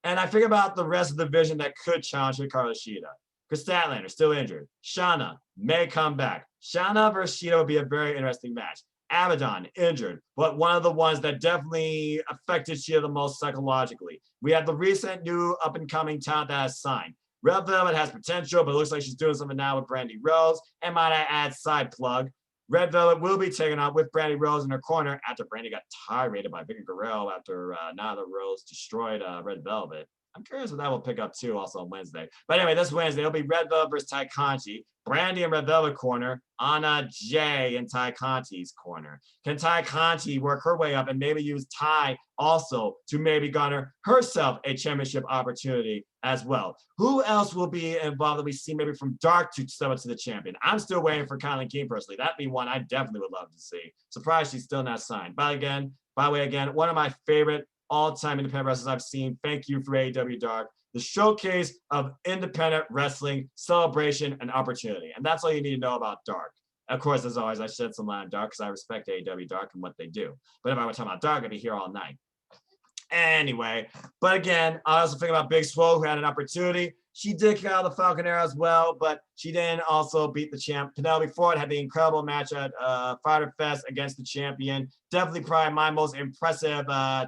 And I think about the rest of the division that could challenge Hikaru Shida. Chris Statlander, still injured. Shauna may come back. Shauna versus Shida would be a very interesting match. Abaddon, injured, but one of the ones that definitely affected Shida the most psychologically. We have the recent new up-and-coming talent that has signed. Red Velvet has potential, but it looks like she's doing something now with Brandy Rose. And might I add, side plug, Red Velvet will be taken on with Brandy Rose in her corner after Brandy got tirade by Vicky Guerrero after Nyla Rose destroyed Red Velvet. I'm curious if that will pick up too also on Wednesday. But anyway, this Wednesday, it'll be Red Velvet versus Ty Conti. Brandy in Red Velvet corner. Anna Jay in Ty Conti's corner. Can Ty Conti work her way up and maybe use Ty also to maybe garner herself a championship opportunity as well? Who else will be involved that we see maybe from Dark to step up to the champion? I'm still waiting for Kylan King personally. That'd be one I definitely would love to see. Surprised she's still not signed. By the way, again, one of my favorite all-time independent wrestlers I've seen. Thank you for AEW Dark. The showcase of independent wrestling, celebration, and opportunity. And that's all you need to know about Dark. Of course, as always, I shed some light on Dark because I respect AEW Dark and what they do. But if I were talking about Dark, I'd be here all night. Anyway, but again, I also think about Big Swole, who had an opportunity. She did kick out the Falcon Arrow as well, but she didn't also beat the champ. Penelope Ford had the incredible match at Fighter Fest against the champion. Definitely probably my most impressive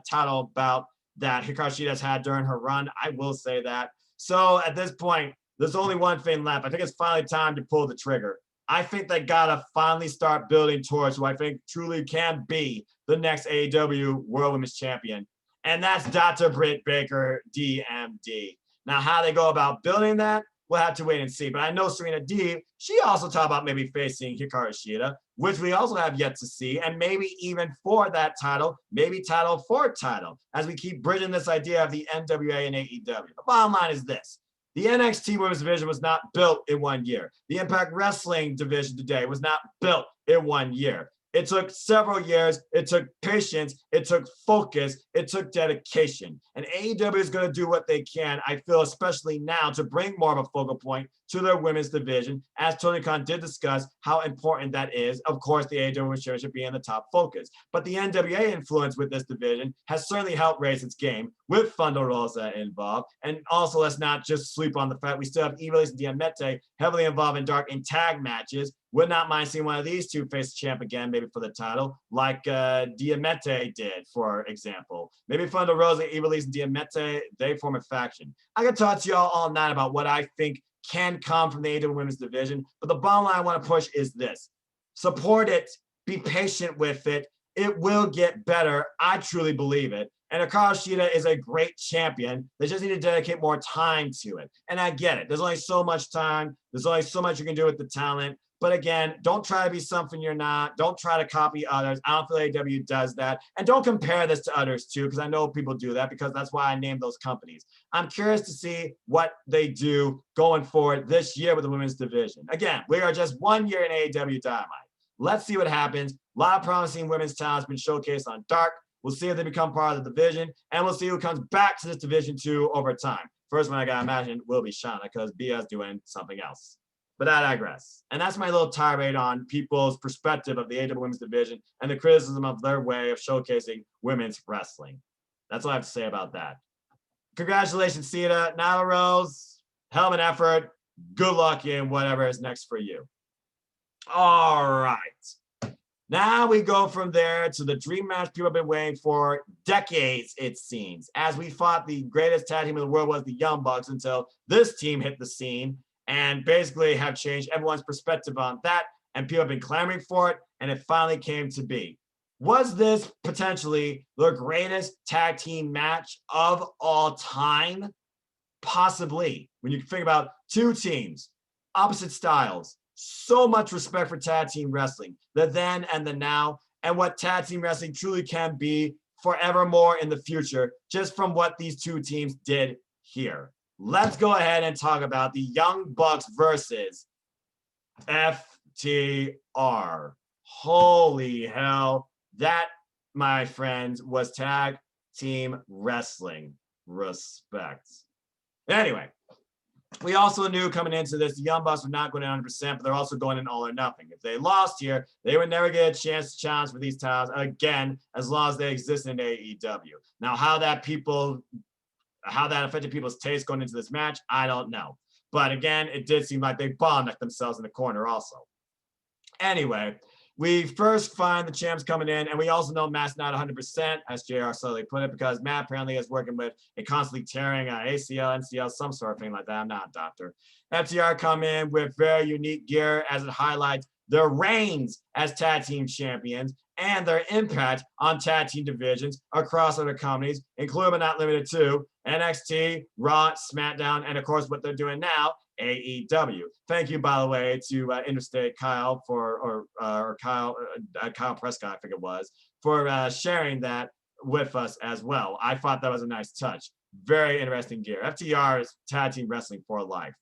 title bout that Hikaru Shida has had during her run. I will say that. So at this point, there's only one thing left. I think it's finally time to pull the trigger. I think they gotta finally start building towards who I think truly can be the next AEW World Women's Champion. And that's Dr. Britt Baker, DMD. Now, how they go about building that, we'll have to wait and see. But I know Serena Deeb, she also talked about maybe facing Hikaru Shida, which we also have yet to see. And maybe even for that title, maybe title for title, as we keep bridging this idea of the NWA and AEW. The bottom line is this. The NXT Women's Division was not built in 1 year. The Impact Wrestling Division today was not built in 1 year. It took several years. It took patience. It took focus. It took dedication. And AEW is going to do what they can, I feel, especially now, to bring more of a focal point to their women's division, as Tony Khan did discuss how important that is. Of course, the AEW Women's Championship being the top focus. But the NWA influence with this division has certainly helped raise its game with Thunder Rosa involved. And also, let's not just sleep on the fact we still have Ivelisse and Diamante heavily involved in dark and tag matches. Would not mind seeing one of these two face the champ again, maybe for the title, like Diamante did, for example. Maybe Thunder Rosa, Ivelisse, and Diamante, they form a faction. I can talk to y'all all night about what I think can come from the AEW Women's Division, but the bottom line I want to push is this. Support it. Be patient with it. It will get better. I truly believe it. And Hikaru Shida is a great champion. They just need to dedicate more time to it. And I get it. There's only so much time. There's only so much you can do with the talent. But again, don't try to be something you're not. Don't try to copy others. I don't feel AEW does that. And don't compare this to others too, because I know people do that, because that's why I named those companies. I'm curious to see what they do going forward this year with the women's division. Again, we are just 1 year in AEW Dynamite. Let's see what happens. A lot of promising women's talent has been showcased on Dark. We'll see if they become part of the division, and we'll see who comes back to this division too over time. First one I gotta imagine will be Shauna, because Bia's doing something else. But I digress. And that's my little tirade on people's perspective of the AEW Women's Division and the criticism of their way of showcasing women's wrestling. That's all I have to say about that. Congratulations, Cena. Nyla Rose, hell of an effort. Good luck in whatever is next for you. All right. Now we go from there to the dream match people have been waiting for decades, it seems. As we thought the greatest tag team in the world was the Young Bucks until this team hit the scene and basically have changed everyone's perspective on that. And people have been clamoring for it, and it finally came to be. Was this potentially the greatest tag team match of all time? Possibly. When you think about two teams, opposite styles, so much respect for tag team wrestling, the then and the now, and what tag team wrestling truly can be forevermore in the future, just from what these two teams did here. Let's go ahead and talk about the Young Bucks versus FTR. Holy hell. That, my friends, was tag team wrestling. Respect. Anyway, we also knew coming into this, the Young Bucks were not going in 100%, but they're also going in all or nothing. If they lost here, they would never get a chance to challenge for these titles again, as long as they exist in AEW. Now, how that affected people's taste going into this match, I don't know. But again, it did seem like they bombed themselves in the corner also. Anyway, we first find the champs coming in, and we also know Matt's not 100%, as JR slowly put it, because Matt apparently is working with a constantly tearing ACL, MCL, some sort of thing like that. I'm not a doctor. FTR come in with very unique gear as it highlights their reigns as tag team champions and their impact on tag team divisions across other companies, including but not limited to NXT, Raw, SmackDown, and of course what they're doing now, AEW. Thank you, by the way, to Interstate Kyle Kyle Prescott, I think it was, for sharing that with us as well. I thought that was a nice touch. Very interesting gear. FTR is tag team wrestling for life.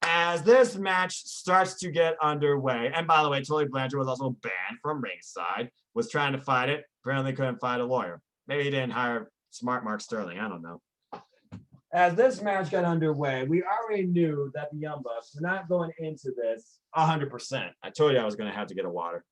As this match starts to get underway, and by the way, Tully Blanchard was also banned from ringside, was trying to fight it, apparently couldn't find a lawyer. Maybe he didn't hire smart Mark Sterling, I don't know. As this match got underway, we already knew that the Young Bucks were not going into this 100%. I told you I was going to have to get a water.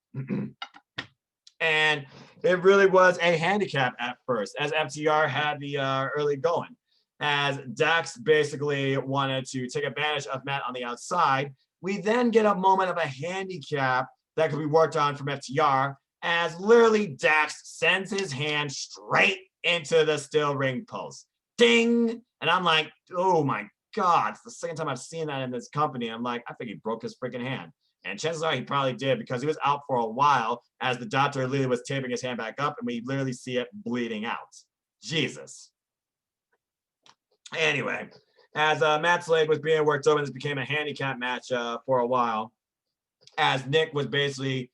And it really was a handicap at first, as FTR had the early going. As Dax basically wanted to take advantage of Matt on the outside, we then get a moment of a handicap that could be worked on from FTR, as literally Dax sends his hand straight into the steel ring post. Ding! And I'm like, oh my God, it's the second time I've seen that in this company. I'm like, I think he broke his freaking hand. And chances are he probably did because he was out for a while as the doctor literally was taping his hand back up and we literally see it bleeding out. Jesus. Anyway, as Matt's leg was being worked over, this became a handicap match for a while as Nick was basically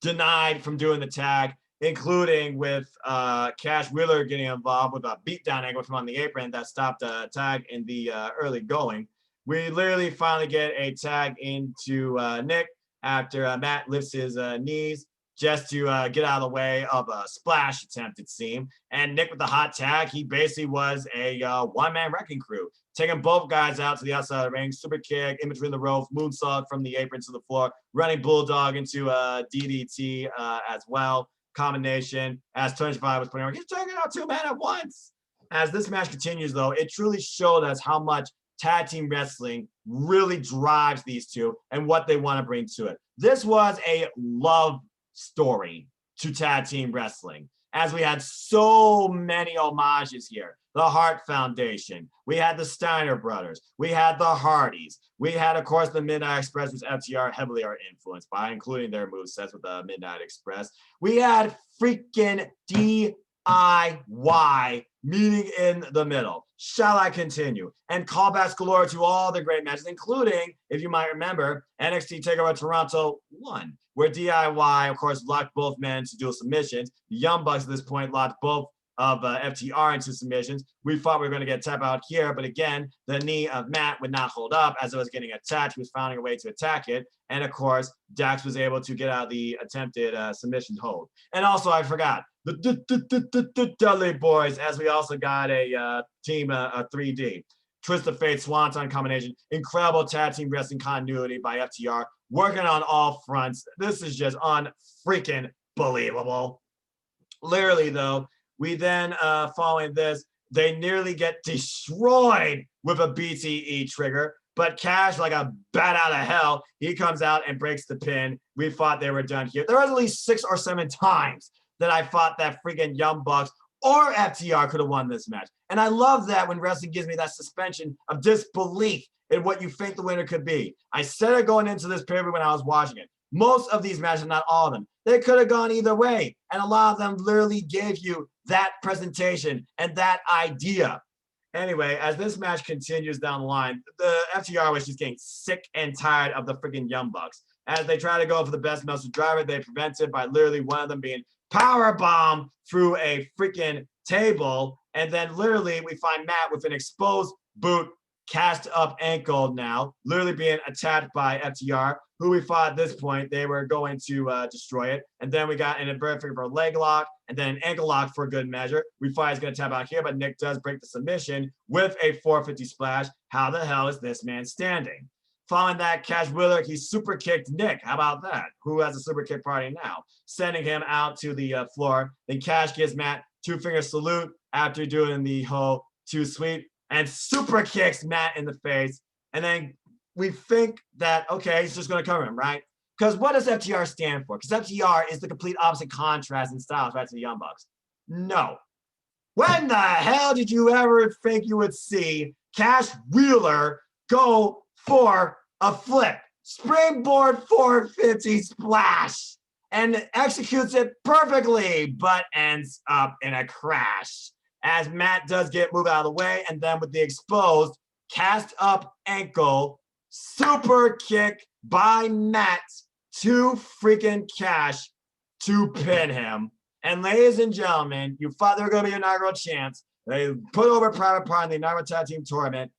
denied from doing the tag, including with Cash Wheeler getting involved with a beatdown angle from on the apron that stopped the tag in the early going. We literally finally get a tag into Nick after Matt lifts his knees just to get out of the way of a splash attempt, it seemed. And Nick with the hot tag, he basically was a one-man wrecking crew, taking both guys out to the outside of the ring, super kick, in between the ropes, moonsault from the apron to the floor, running bulldog into DDT as well. Combination as Tony Schiavone was putting on, he's taking out two men at once. As this match continues, though, it truly showed us how much tag team wrestling really drives these two and what they want to bring to it. This was a love story to tag team wrestling, as we had so many homages here. The Hart Foundation, we had the Steiner brothers, we had the Hardys, we had, of course, the Midnight Express, which FTR heavily are influenced by, including their movesets with the Midnight Express. We had freaking DIY meeting in the middle. Shall I continue? And callbacks galore to all the great matches, including, if you might remember, NXT TakeOver Toronto 1, where DIY, of course, locked both men to dual submissions. The Young Bucks at this point locked both of FTR into submissions. We thought we were going to get tap out here, but again, the knee of Matt would not hold up as it was getting attacked. He was finding a way to attack it. And of course, Dax was able to get out the attempted submission hold. And also, I forgot, the Dudley Boys, as we also got a team, a 3D. Twist of Fate, Swanton combination, incredible tag team wrestling continuity by FTR, working on all fronts. This is just unfreaking believable. Literally, though, we then, following this, they nearly get destroyed with a BTE trigger, but Cash, like a bat out of hell, he comes out and breaks the pin. We thought they were done here. There was at least 6 or 7 times that I thought that freaking Young Bucks or FTR could have won this match. And I love that when wrestling gives me that suspension of disbelief in what you think the winner could be. I said it going into this period when I was watching it. Most of these matches, not all of them, they could have gone either way. And a lot of them literally gave you that presentation and that idea. Anyway, as this match continues down the line, the FTR was just getting sick and tired of the freaking Young Bucks. As they try to go for the best muscle driver, they prevent it by literally one of them being powerbomb through a freaking table. And then literally we find Matt with an exposed boot, cast up ankle now, literally being attacked by FTR, who we thought at this point they were going to destroy it. And then we got an inverted figure for a leg lock and then an ankle lock for a good measure. We thought he's going to tap out here, but Nick does break the submission with a 450 splash. How the hell is this man standing? Following that, Cash Wheeler, he super kicked Nick. How about that? Who has a super kick party now? Sending him out to the floor. Then Cash gives Matt 2-finger salute after doing the whole 2 sweep and super kicks Matt in the face. And then we think that, okay, he's just going to cover him, right? Because what does FTR stand for? Because FTR is the complete opposite contrast in styles, right, to the Young Bucks. No. When the hell did you ever think you would see Cash Wheeler go for a flip, springboard 450 splash, and executes it perfectly, but ends up in a crash as Matt does get moved out of the way, and then with the exposed cast up ankle super kick by Matt to freaking Cash to pin him. And ladies and gentlemen, you thought they were going to be your inaugural champs. They put over Private Party in the inaugural tag team tournament.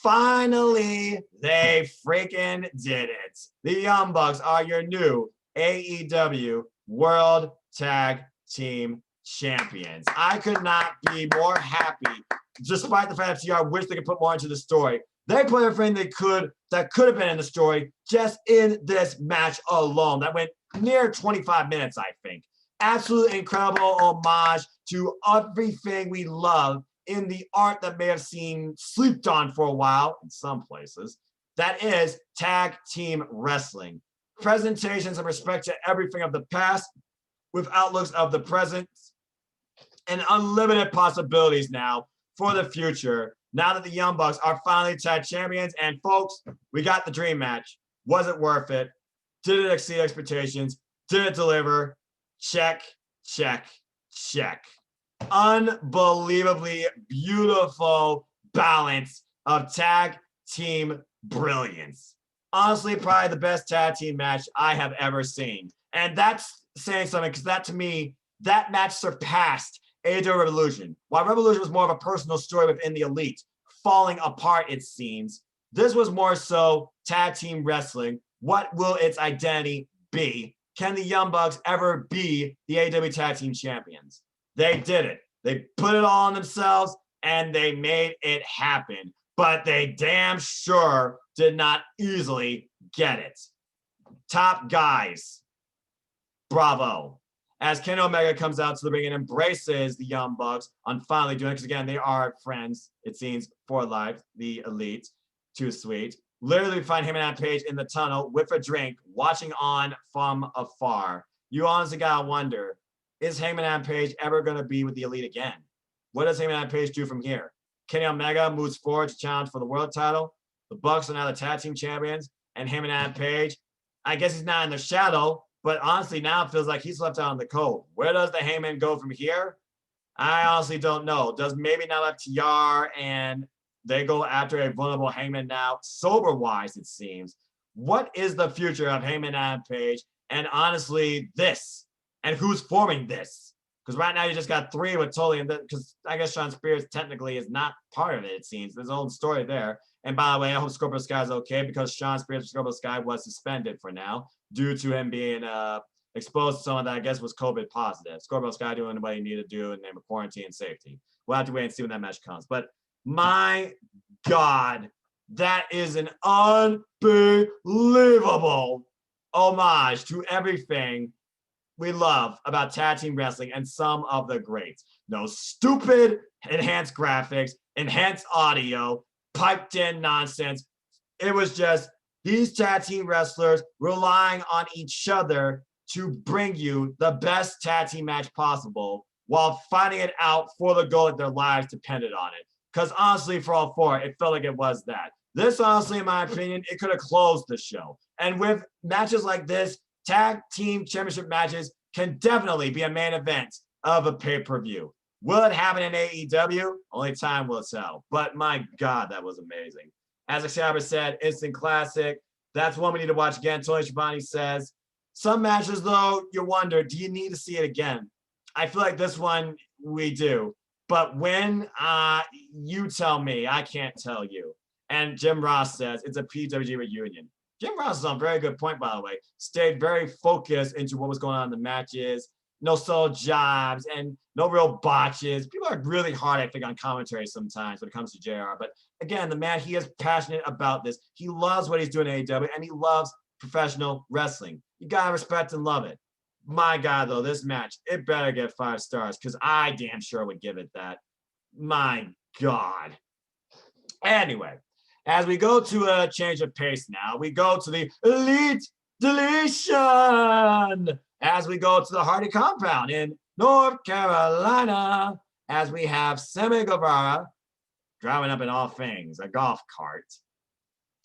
Finally, they freaking did it. The Young Bucks are your new AEW World Tag Team Champions. I could not be more happy, despite the fact that I wish they could put more into the story. They put everything they could that could have been in the story just in this match alone. That went near 25 minutes, I think. Absolutely incredible homage to everything we love in the art that may have seemed slept on for a while in some places. That is tag team wrestling. Presentations of respect to everything of the past with outlooks of the present. and unlimited possibilities now for the future. Now that the Young Bucks are finally tag champions, and folks, we got the dream match. Was it worth it? Did it exceed expectations? Did it deliver? Check, check, check. Unbelievably beautiful balance of tag team brilliance. Honestly, probably the best tag team match I have ever seen. And that's saying something, because that, to me, that match surpassed AEW Revolution. While Revolution was more of a personal story within the Elite, falling apart, it seems, this was more so tag team wrestling. What will its identity be? Can the Young Bucks ever be the AEW Tag Team Champions? They did it. They put it all on themselves, and they made it happen. But they damn sure did not easily get it. Top guys, bravo. As Kenny Omega comes out to the ring and embraces the Young Bucks on finally doing it, because again, they are friends, it seems, for life, the Elite. Too sweet. Literally, we find him and Page in the tunnel with a drink, watching on from afar. You honestly gotta wonder, is Hangman Adam Page ever gonna be with the Elite again? What does Hangman Adam Page do from here? Kenny Omega moves forward to challenge for the world title. The Bucks are now the tag team champions, and Hangman Adam Page, I guess he's not in the shadow, but honestly, now it feels like he's left out in the cold. Where does the Hangman go from here? I honestly don't know. Does maybe now have TR and they go after a vulnerable Hangman now, sober-wise, it seems. What is the future of Hangman Adam Page? And honestly, this. And who's forming this? Because right now you just got three with Tully, because I guess Sean Spears technically is not part of it, it seems. There's a whole story there. And by the way, I hope Scorpio Sky's okay, because Sean Spears' Scorpio Sky was suspended for now due to him being exposed to someone that I guess was COVID positive. Scorpio Sky doing what he needed to do in the name of quarantine and safety. We'll have to wait and see when that match comes. But my God, that is an unbelievable homage to everything we love about tag team wrestling and some of the greats. No stupid enhanced graphics, enhanced audio, piped in nonsense. It was just these tag team wrestlers relying on each other to bring you the best tag team match possible while fighting it out for the goal that their lives depended on it. Because honestly, for all four, it felt like it was that. This, honestly, in my opinion, it could have closed the show. And with matches like this, tag team championship matches can definitely be a main event of a pay-per-view. Will it happen in AEW? Only time will tell. But my God, that was amazing. As Excalibur said, instant classic. That's one we need to watch again. Tony Schiavone says, some matches, though, you wonder, do you need to see it again? I feel like this one we do. But when, you tell me, I can't tell you. And Jim Ross says, it's a PWG reunion. Jim Ross is on a very good point, by the way. Stayed very focused into what was going on in the matches. No solo jobs and no real botches. People are really hard, I think, on commentary sometimes when it comes to JR. But again, the man, he is passionate about this. He loves what he's doing in AEW, and he loves professional wrestling. You gotta respect and love it. My God, though, this match, it better get 5 stars, because I damn sure would give it that. My God. Anyway, as we go to a change of pace now, we go to the Elite Deletion. As we go to the Hardy compound in North Carolina, as we have Sammy Guevara driving up in all things, a golf cart,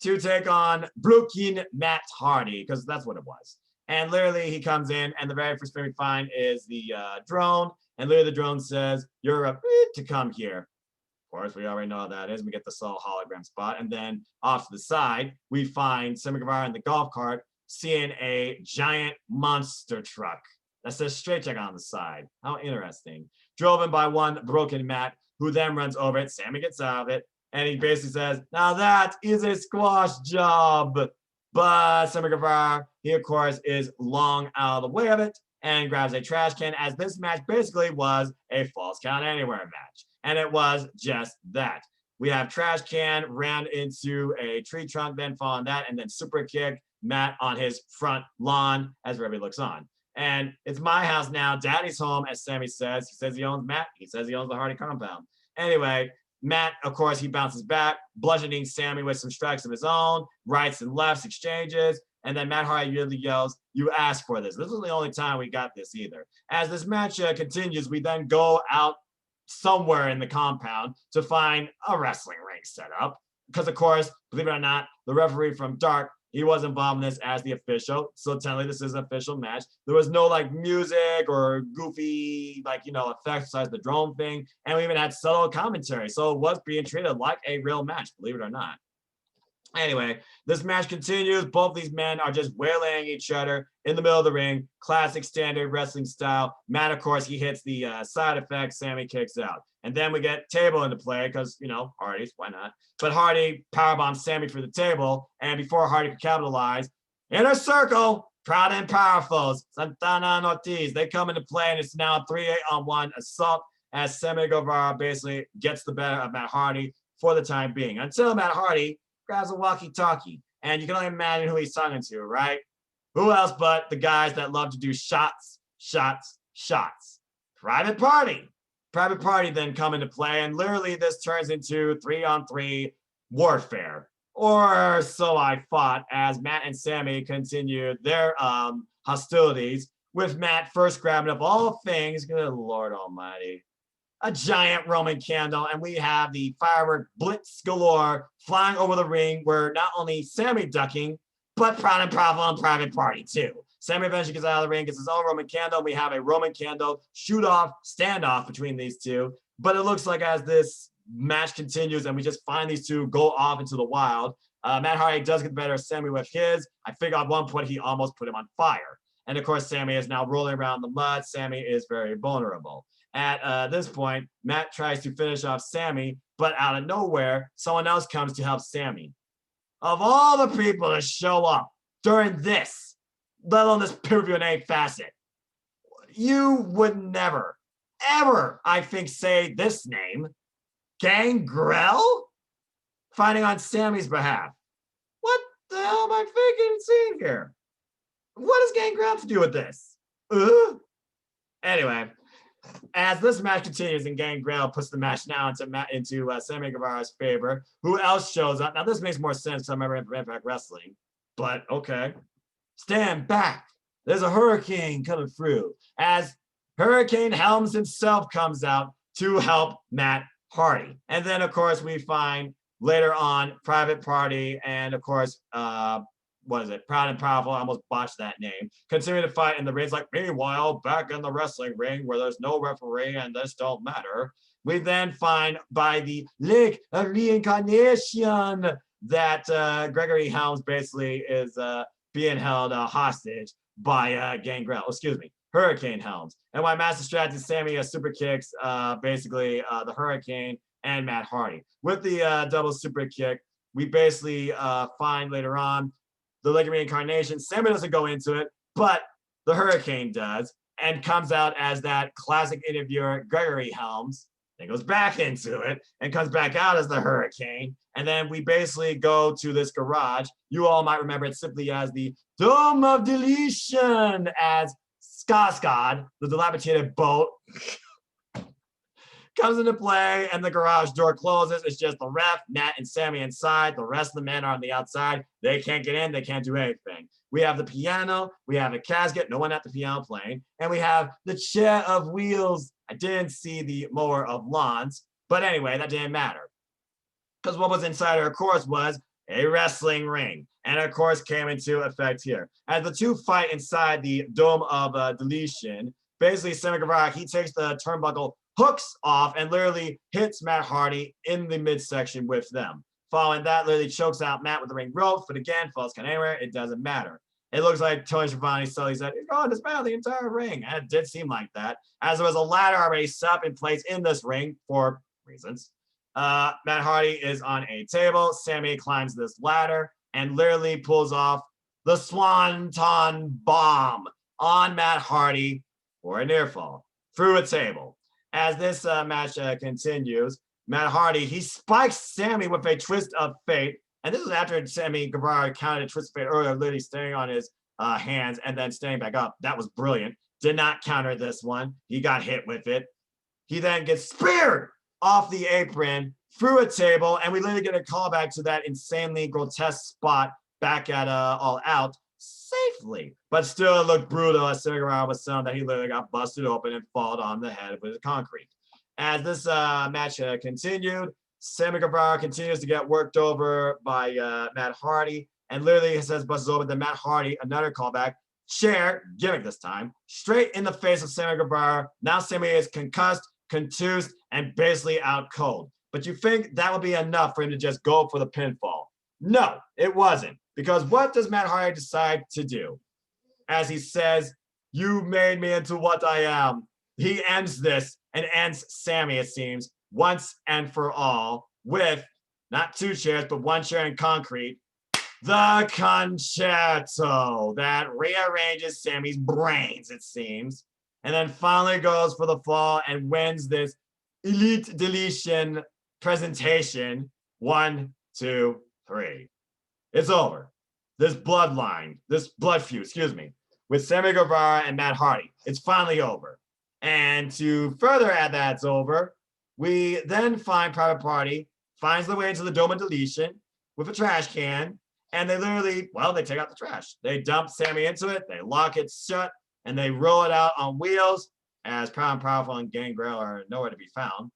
to take on Brooklyn Matt Hardy, because that's what it was. And literally, he comes in, and the very first thing we find is the drone. And literally, the drone says, you're a to come here. Of course, we already know how that is. We get the Soul hologram spot. And then off to the side, we find Sammy Guevara in the golf cart, seeing a giant monster truck that says Straight Check on the side. How interesting. Drove in by one Broken Matt, who then runs over it. Sammy gets out of it. And he basically says, now that is a squash job. But Sammy Guevara, he of course is long out of the way of it and grabs a trash can, as this match basically was a Falls Count Anywhere match. And it was just that. We have trash can ran into a tree trunk, then fall on that, and then super kick Matt on his front lawn as Rebby looks on. And it's my house now. Daddy's home, as Sammy says. He says he owns Matt. He says he owns the Hardy compound. Anyway, Matt, of course, he bounces back, bludgeoning Sammy with some strikes of his own, rights and lefts exchanges, And then Matt Hardy really yells, "You asked for this." This was the only time we got this either. As this match continues, we then go out somewhere in the compound to find a wrestling ring set up. Because, of course, believe it or not, the referee from Dark, he was involved in this as the official. So technically, this is an official match. There was no like music or goofy, like, effects besides the drone thing. And we even had subtle commentary. So it was being treated like a real match, believe it or not. Anyway, this match continues. Both these men are just waylaying each other in the middle of the ring. Classic standard wrestling style. Matt, of course, he hits the side effect. Sammy kicks out. And then we get table into play because, Hardy's, why not? But Hardy powerbombs Sammy for the table. And before Hardy could capitalize, inner circle, proud and powerful, Santana and Ortiz, they come into play. And it's now a 3-8-on-1 assault as Sammy Guevara basically gets the better of Matt Hardy for the time being. Until Matt Hardy grabs a walkie-talkie, and you can only imagine who he's talking to, right? Who else but the guys that love to do shots, shots, shots. Private Party. Private Party then come into play, and literally this turns into 3-on-3 warfare. Or so I thought, as Matt and Sammy continued their hostilities, with Matt first grabbing up all things, good Lord almighty, a giant Roman candle, and we have the firework blitz galore flying over the ring, where not only Sammy ducking, but Proud and Powerful and Private Party too. Sammy eventually gets out of the ring, gets his own Roman candle. We have a Roman candle shoot-off standoff between these two. But it looks like as this match continues and we just find these two go off into the wild, Matt Hardy does get the better of Sammy with his. I figure at one point he almost put him on fire. And of course, Sammy is now rolling around the mud. Sammy is very vulnerable. At this point, Matt tries to finish off Sammy, but out of nowhere, someone else comes to help Sammy. Of all the people to show up during this, let alone this pay-per-view in any facet, you would never, ever, I think, say this name, Gangrel, fighting on Sammy's behalf. What the hell am I thinking and seeing here? What does Gangrel have to do with this? Anyway, as this match continues and Gangrel puts the match now into Sammy Guevara's favor, who else shows up? Now, this makes more sense to remember Impact Wrestling, but okay. Stand back. There's a hurricane coming through as Hurricane Helms himself comes out to help Matt Hardy. And then, of course, we find later on Private Party and, of course, Proud and Powerful, I almost botched that name, continue to fight in the ring. Like, meanwhile, back in the wrestling ring where there's no referee and this don't matter, we then find by the lake of reincarnation that Gregory Helms basically is being held hostage by Hurricane Helms. And while Matt distracted Sammy super kicks basically the Hurricane and Matt Hardy. With the double super kick, we basically find later on the Lake of Reincarnation. Sammy doesn't go into it, but the Hurricane does, and comes out as that classic interviewer, Gregory Helms. Then goes back into it and comes back out as the Hurricane. And then we basically go to this garage. You all might remember it simply as the Dome of Deletion, as Skarsgård, the dilapidated boat, comes into play and the garage door closes. It's just the ref, Matt, and Sammy inside. The rest of the men are on the outside. They can't get in. They can't do anything. We have the piano. We have a casket. No one at the piano playing. And we have the chair of wheels. I didn't see the mower of lawns. But anyway, that didn't matter. Because what was inside, of course, was a wrestling ring. And, of course, came into effect here. As the two fight inside the Dome of Deletion, basically, Sammy Guevara, he takes the turnbuckle hooks off and literally hits Matt Hardy in the midsection with them. Following that, literally chokes out Matt with the ring rope, but again, falls count anywhere, it doesn't matter. It looks like Tony Schiavone suddenly said, "You're going to dismantle the entire ring." And it did seem like that, as there was a ladder already set up in place in this ring for reasons. Matt Hardy is on a table. Sammy climbs this ladder and literally pulls off the Swanton Bomb on Matt Hardy for a near fall through a table. As this match continues, Matt Hardy, he spikes Sammy with a twist of fate. And this is after Sammy Guevara counted a twist of fate earlier, literally staying on his hands and then standing back up. That was brilliant. Did not counter this one. He got hit with it. He then gets speared off the apron through a table. And we literally get a callback to that insanely grotesque spot back at All Out, safely. But still, it looked brutal as Sammy Guevara was selling that he literally got busted open and falled on the head with the concrete. As this match continued, Sammy Guevara continues to get worked over by Matt Hardy, and literally says busted over. Then Matt Hardy, another callback, chair, gimmick this time, straight in the face of Sammy Guevara. Now Sammy is concussed, contused, and basically out cold. But you think that would be enough for him to just go for the pinfall? No, it wasn't. Because what does Matt Hardy decide to do? As he says, "You made me into what I am." He ends this and ends Sammy, it seems, once and for all, with not 2 chairs, but 1 chair in concrete. The concerto that rearranges Sammy's brains, it seems, and then finally goes for the fall and wins this Elite Deletion presentation. 1, 2, 3. It's over. This bloodline, this blood feud, excuse me, with Sammy Guevara and Matt Hardy. It's finally over. And to further add that it's over, we then find Private Party finds their way into the Dome of Deletion with a trash can. And they literally, well, they take out the trash. They dump Sammy into it, they lock it shut, and they roll it out on wheels as Proud and Powerful and Gangrel are nowhere to be found.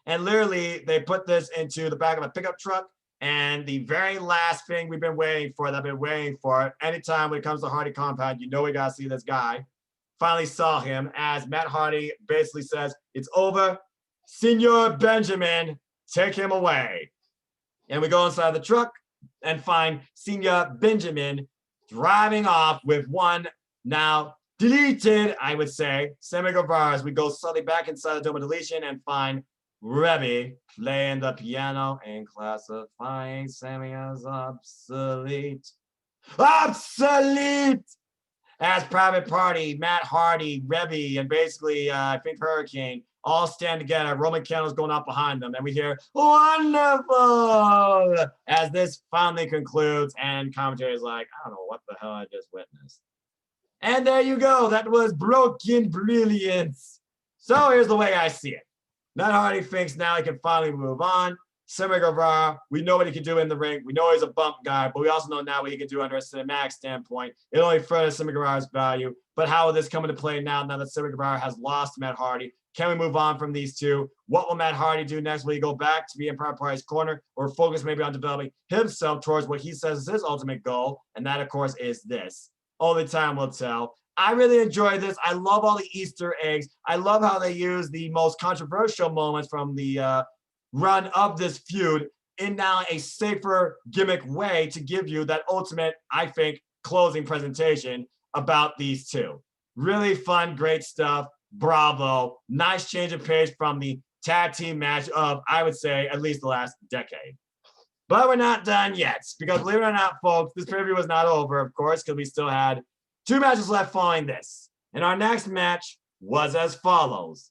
And literally, they put this into the back of a pickup truck. And the very last thing we've been waiting for, that I've been waiting for, anytime when it comes to Hardy Compound, you know we got to see this guy. Finally saw him as Matt Hardy basically says, "It's over. Senor Benjamin, take him away." And we go inside the truck and find Senor Benjamin driving off with one now deleted, I would say, Sammy Guevara. As we go slowly back inside the Dome of Deletion and find Reby playing the piano and classifying Sammy as obsolete. Obsolete! As Private Party, Matt Hardy, Reby, and basically, I think Hurricane all stand together. Roman candles going off behind them. And we hear, "Wonderful!" as this finally concludes. And commentary is like, I don't know what the hell I just witnessed. And there you go. That was broken brilliance. So here's the way I see it. Matt Hardy thinks now he can finally move on. Sammy Guevara, we know what he can do in the ring. We know he's a bump guy, but we also know now what he can do under a cinematic standpoint. It only furthers Sammy Guevara's value. But how will this come into play now that Sammy Guevara has lost Matt Hardy? Can we move on from these two? What will Matt Hardy do next? Will he go back to be in Private Party's corner or focus maybe on developing himself towards what he says is his ultimate goal? And that, of course, is this. Only time will tell. I really enjoy this. I love all the Easter eggs. I love how they use the most controversial moments from the run of this feud in now a safer gimmick way to give you that ultimate, I think, closing presentation about these two. Really fun, great stuff. Bravo. Nice change of pace from the tag team match of, I would say, at least the last decade. But we're not done yet, because believe it or not, folks, this preview was not over, of course, because we still had 2 matches left following this. And our next match was as follows.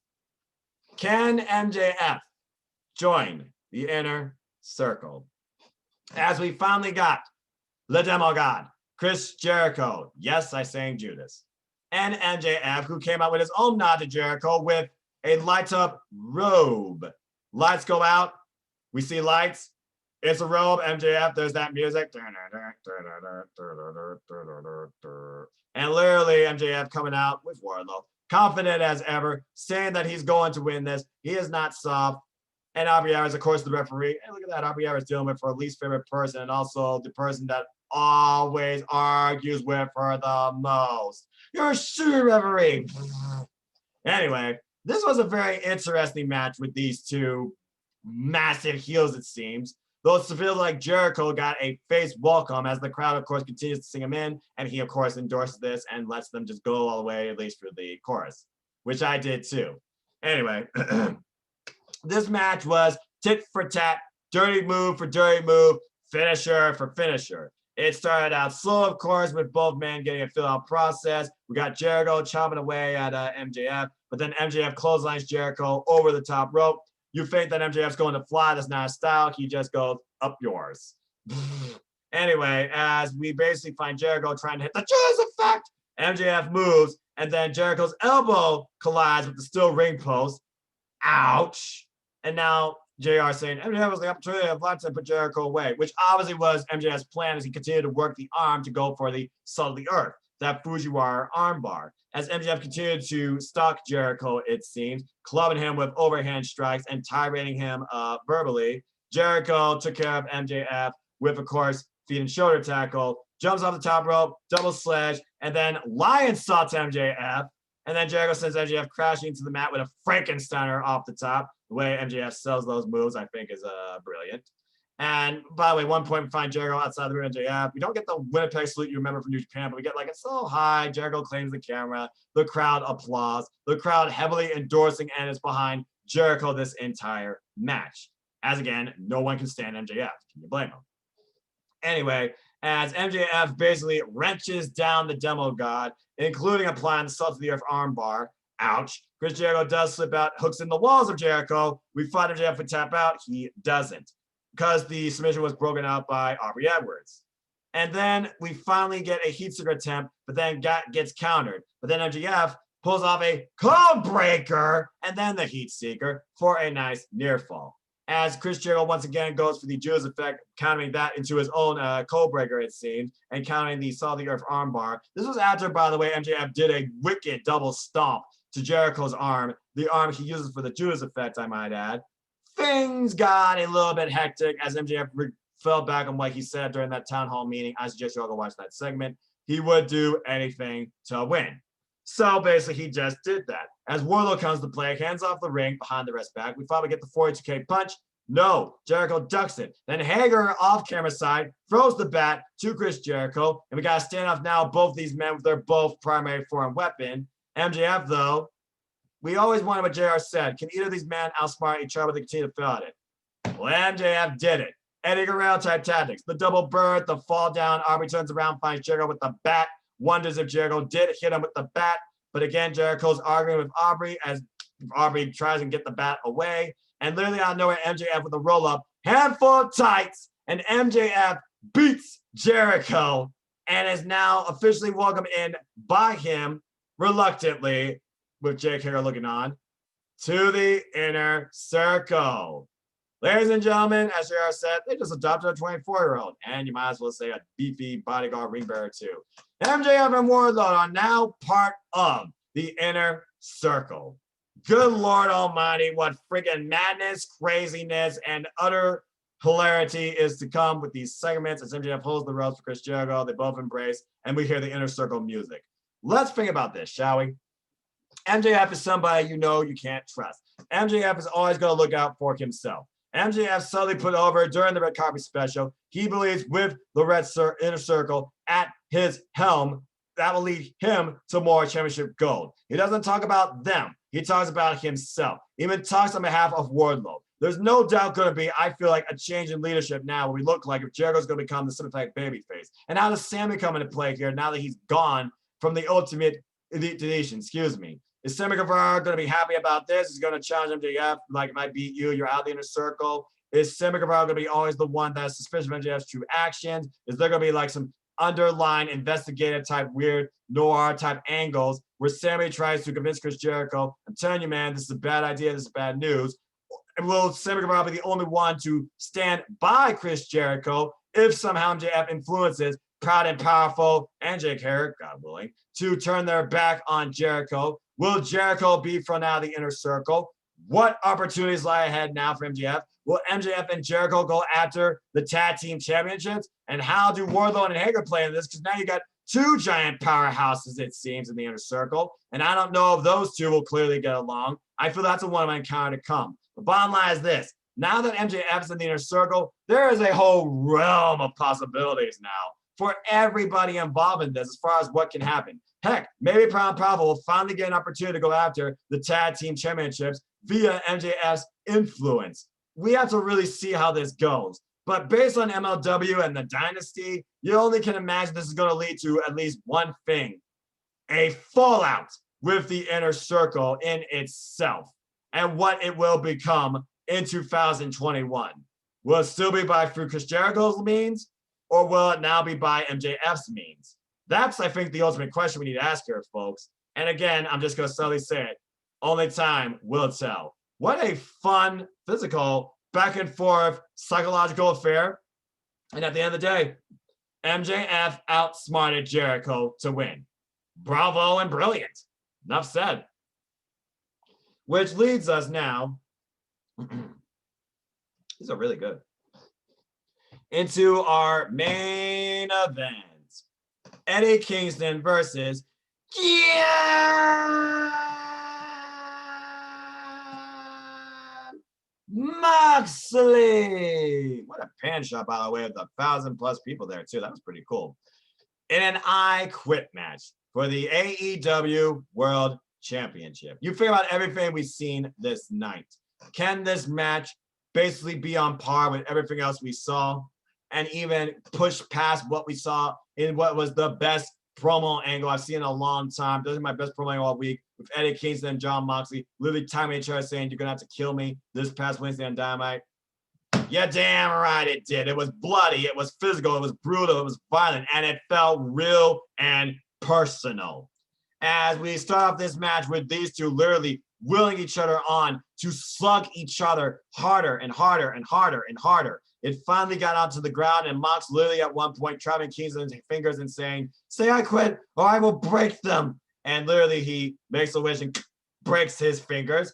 Can MJF join the Inner Circle? As we finally got Le Demo God, Chris Jericho, yes, I sang Judas, and MJF, who came out with his own nod to Jericho with a light-up robe. Lights go out. We see lights. It's a robe, MJF, there's that music. And literally MJF coming out with Wardlow, confident as ever, saying that he's going to win this. He is not soft. And Abiyawa is, of course, the referee. And look at that, Abiyawa is dealing with her least favorite person and also the person that always argues with her the most. You're a shooter referee. Anyway, this was a very interesting match with these two massive heels, it seems. Though it feels like Jericho got a face welcome as the crowd, of course, continues to sing him in. And he, of course, endorses this and lets them just go all the way, at least for the chorus, which I did too. Anyway, this match was tit for tat, dirty move for dirty move, finisher for finisher. It started out slow, of course, with both men getting a fill-out process. We got Jericho chopping away at MJF, but then MJF clotheslines Jericho over the top rope. You think that MJF's going to fly. That's not his style. He just goes, up yours. Anyway, as we basically find Jericho trying to hit the Judas effect, MJF moves, and then Jericho's elbow collides with the steel ring post. Ouch. And now JR saying MJF was the opportunity of lifetime to put Jericho away, which obviously was MJF's plan as he continued to work the arm to go for the salt of the earth, that Fujiwara armbar. As MJF continued to stalk Jericho, it seems, clubbing him with overhand strikes and tirading him verbally, Jericho took care of MJF with, of course, feet and shoulder tackle, jumps off the top rope, double sledge, and then lion salts MJF. And then Jericho sends MJF crashing into the mat with a Frankensteiner off the top. The way MJF sells those moves, I think, is brilliant. And by the way, one point we find Jericho outside the ring, MJF. We don't get the Winnipeg salute you remember from New Japan, but we get like it's so high. Jericho claims the camera. The crowd applauds. The crowd heavily endorsing and is behind Jericho this entire match. As again, no one can stand MJF. Can you blame him? Anyway, as MJF basically wrenches down the demo god, including applying the salt of the earth armbar. Ouch. Chris Jericho does slip out, hooks in the walls of Jericho. We thought MJF would tap out. He doesn't, because the submission was broken out by Aubrey Edwards. And then we finally get a heat seeker attempt, but then gets countered. But then MJF pulls off a code breaker and then the heat seeker for a nice near fall. As Chris Jericho once again goes for the Judas effect, countering that into his own code breaker, it seems, and counting the Salt of the Earth armbar. This was after, by the way, MJF did a wicked double stomp to Jericho's arm, the arm he uses for the Judas effect, I might add. Things got a little bit hectic as MJF fell back on what he said during that town hall meeting. I suggest you all go watch that segment. He would do anything to win. So basically, he just did that. As Wardlow comes to play, hands off the ring behind the rest back. We thought we'd get the 42K punch. No, Jericho ducks it. Then Hager off camera side throws the bat to Chris Jericho. And we got a standoff now, both these men with their both primary foreign weapon. MJF, though, we always wanted what JR said. Can either of these men outsmart each other? They continue to fail at it. Well, MJF did it. Eddie Guerrero type tactics. The double bird, the fall down. Aubrey turns around, finds Jericho with the bat. Wonders if Jericho did hit him with the bat. But again, Jericho's arguing with Aubrey as Aubrey tries to get the bat away. And literally out of nowhere, MJF with a roll-up, handful of tights, and MJF beats Jericho and is now officially welcomed in by him, reluctantly, with Jake Hager looking on, to the inner circle. Ladies and gentlemen, as JR said, they just adopted a 24-year-old, and you might as well say a beefy bodyguard ring bearer too. MJF and Wardlow are now part of the inner circle. Good Lord Almighty, what freaking madness, craziness, and utter hilarity is to come with these segments as MJF holds the ropes for Chris Jericho. They both embrace, and we hear the inner circle music. Let's think about this, shall we? MJF is somebody you know you can't trust. MJF is always going to look out for himself. MJF suddenly put over during the red carpet special. He believes with the inner circle at his helm, that will lead him to more championship gold. He doesn't talk about them. He talks about himself. He even talks on behalf of Wardlow. There's no doubt going to be, I feel like, a change in leadership now where we look like if Jericho's going to become the sympathetic babyface. And how does Sammy come into play here now that he's gone from the Ultimate Edition? Excuse me. Is Sammy Guevara going to be happy about this? Is he going to challenge MJF like, if I beat you, you're out of the inner circle? Is Sammy Guevara going to be always the one that's suspicious of MJF's true actions? Is there going to be like some underlying investigative type weird noir type angles where Sammy tries to convince Chris Jericho, I'm telling you, man, this is a bad idea, this is bad news? And will Sammy Guevara be the only one to stand by Chris Jericho if somehow MJF influences Proud and Powerful and Jake Hager, God willing, to turn their back on Jericho? Will Jericho be from now the inner circle? What opportunities lie ahead now for MJF? Will MJF and Jericho go after the tag team championships? And how do Wardlow and Hager play in this? Because now you got two giant powerhouses, it seems, in the inner circle. And I don't know if those two will clearly get along. I feel that's a one-on-one encounter to come. The bottom line is this. Now that MJF's in the inner circle, there is a whole realm of possibilities now for everybody involved in this as far as what can happen. Heck, maybe Proud and Powerful will finally get an opportunity to go after the tag team championships via MJF's influence. We have to really see how this goes. But based on MLW and the Dynasty, you only can imagine this is going to lead to at least one thing, a fallout with the inner circle in itself and what it will become in 2021. Will it still be by through Chris Jericho's means, or will it now be by MJF's means? That's, I think, the ultimate question we need to ask here, folks. And again, I'm just going to subtly say it. Only time will tell. What a fun, physical, back and forth psychological affair. And at the end of the day, MJF outsmarted Jericho to win. Bravo and brilliant. Enough said. Which leads us now, these are really good, into our main event. Eddie Kingston versus Moxley. What a pan shot, by the way, with 1,000+ people there, too. That was pretty cool. In an I Quit match for the AEW World Championship. You figure out everything we've seen this night. Can this match basically be on par with everything else we saw and even push past what we saw in what was the best promo angle I've seen in a long time? This is my best promo angle all week with Eddie Kingston and Jon Moxley literally timing each other saying, you're going to have to kill me this past Wednesday on Dynamite. Yeah, damn right it did. It was bloody, it was physical, it was brutal, it was violent, and it felt real and personal. As we start off this match with these two literally willing each other on to slug each other harder and harder and harder and harder. It finally got onto the ground, and Mox literally at one point trapping Kingston's fingers and saying, say I quit or I will break them. And literally he makes a wish and breaks his fingers.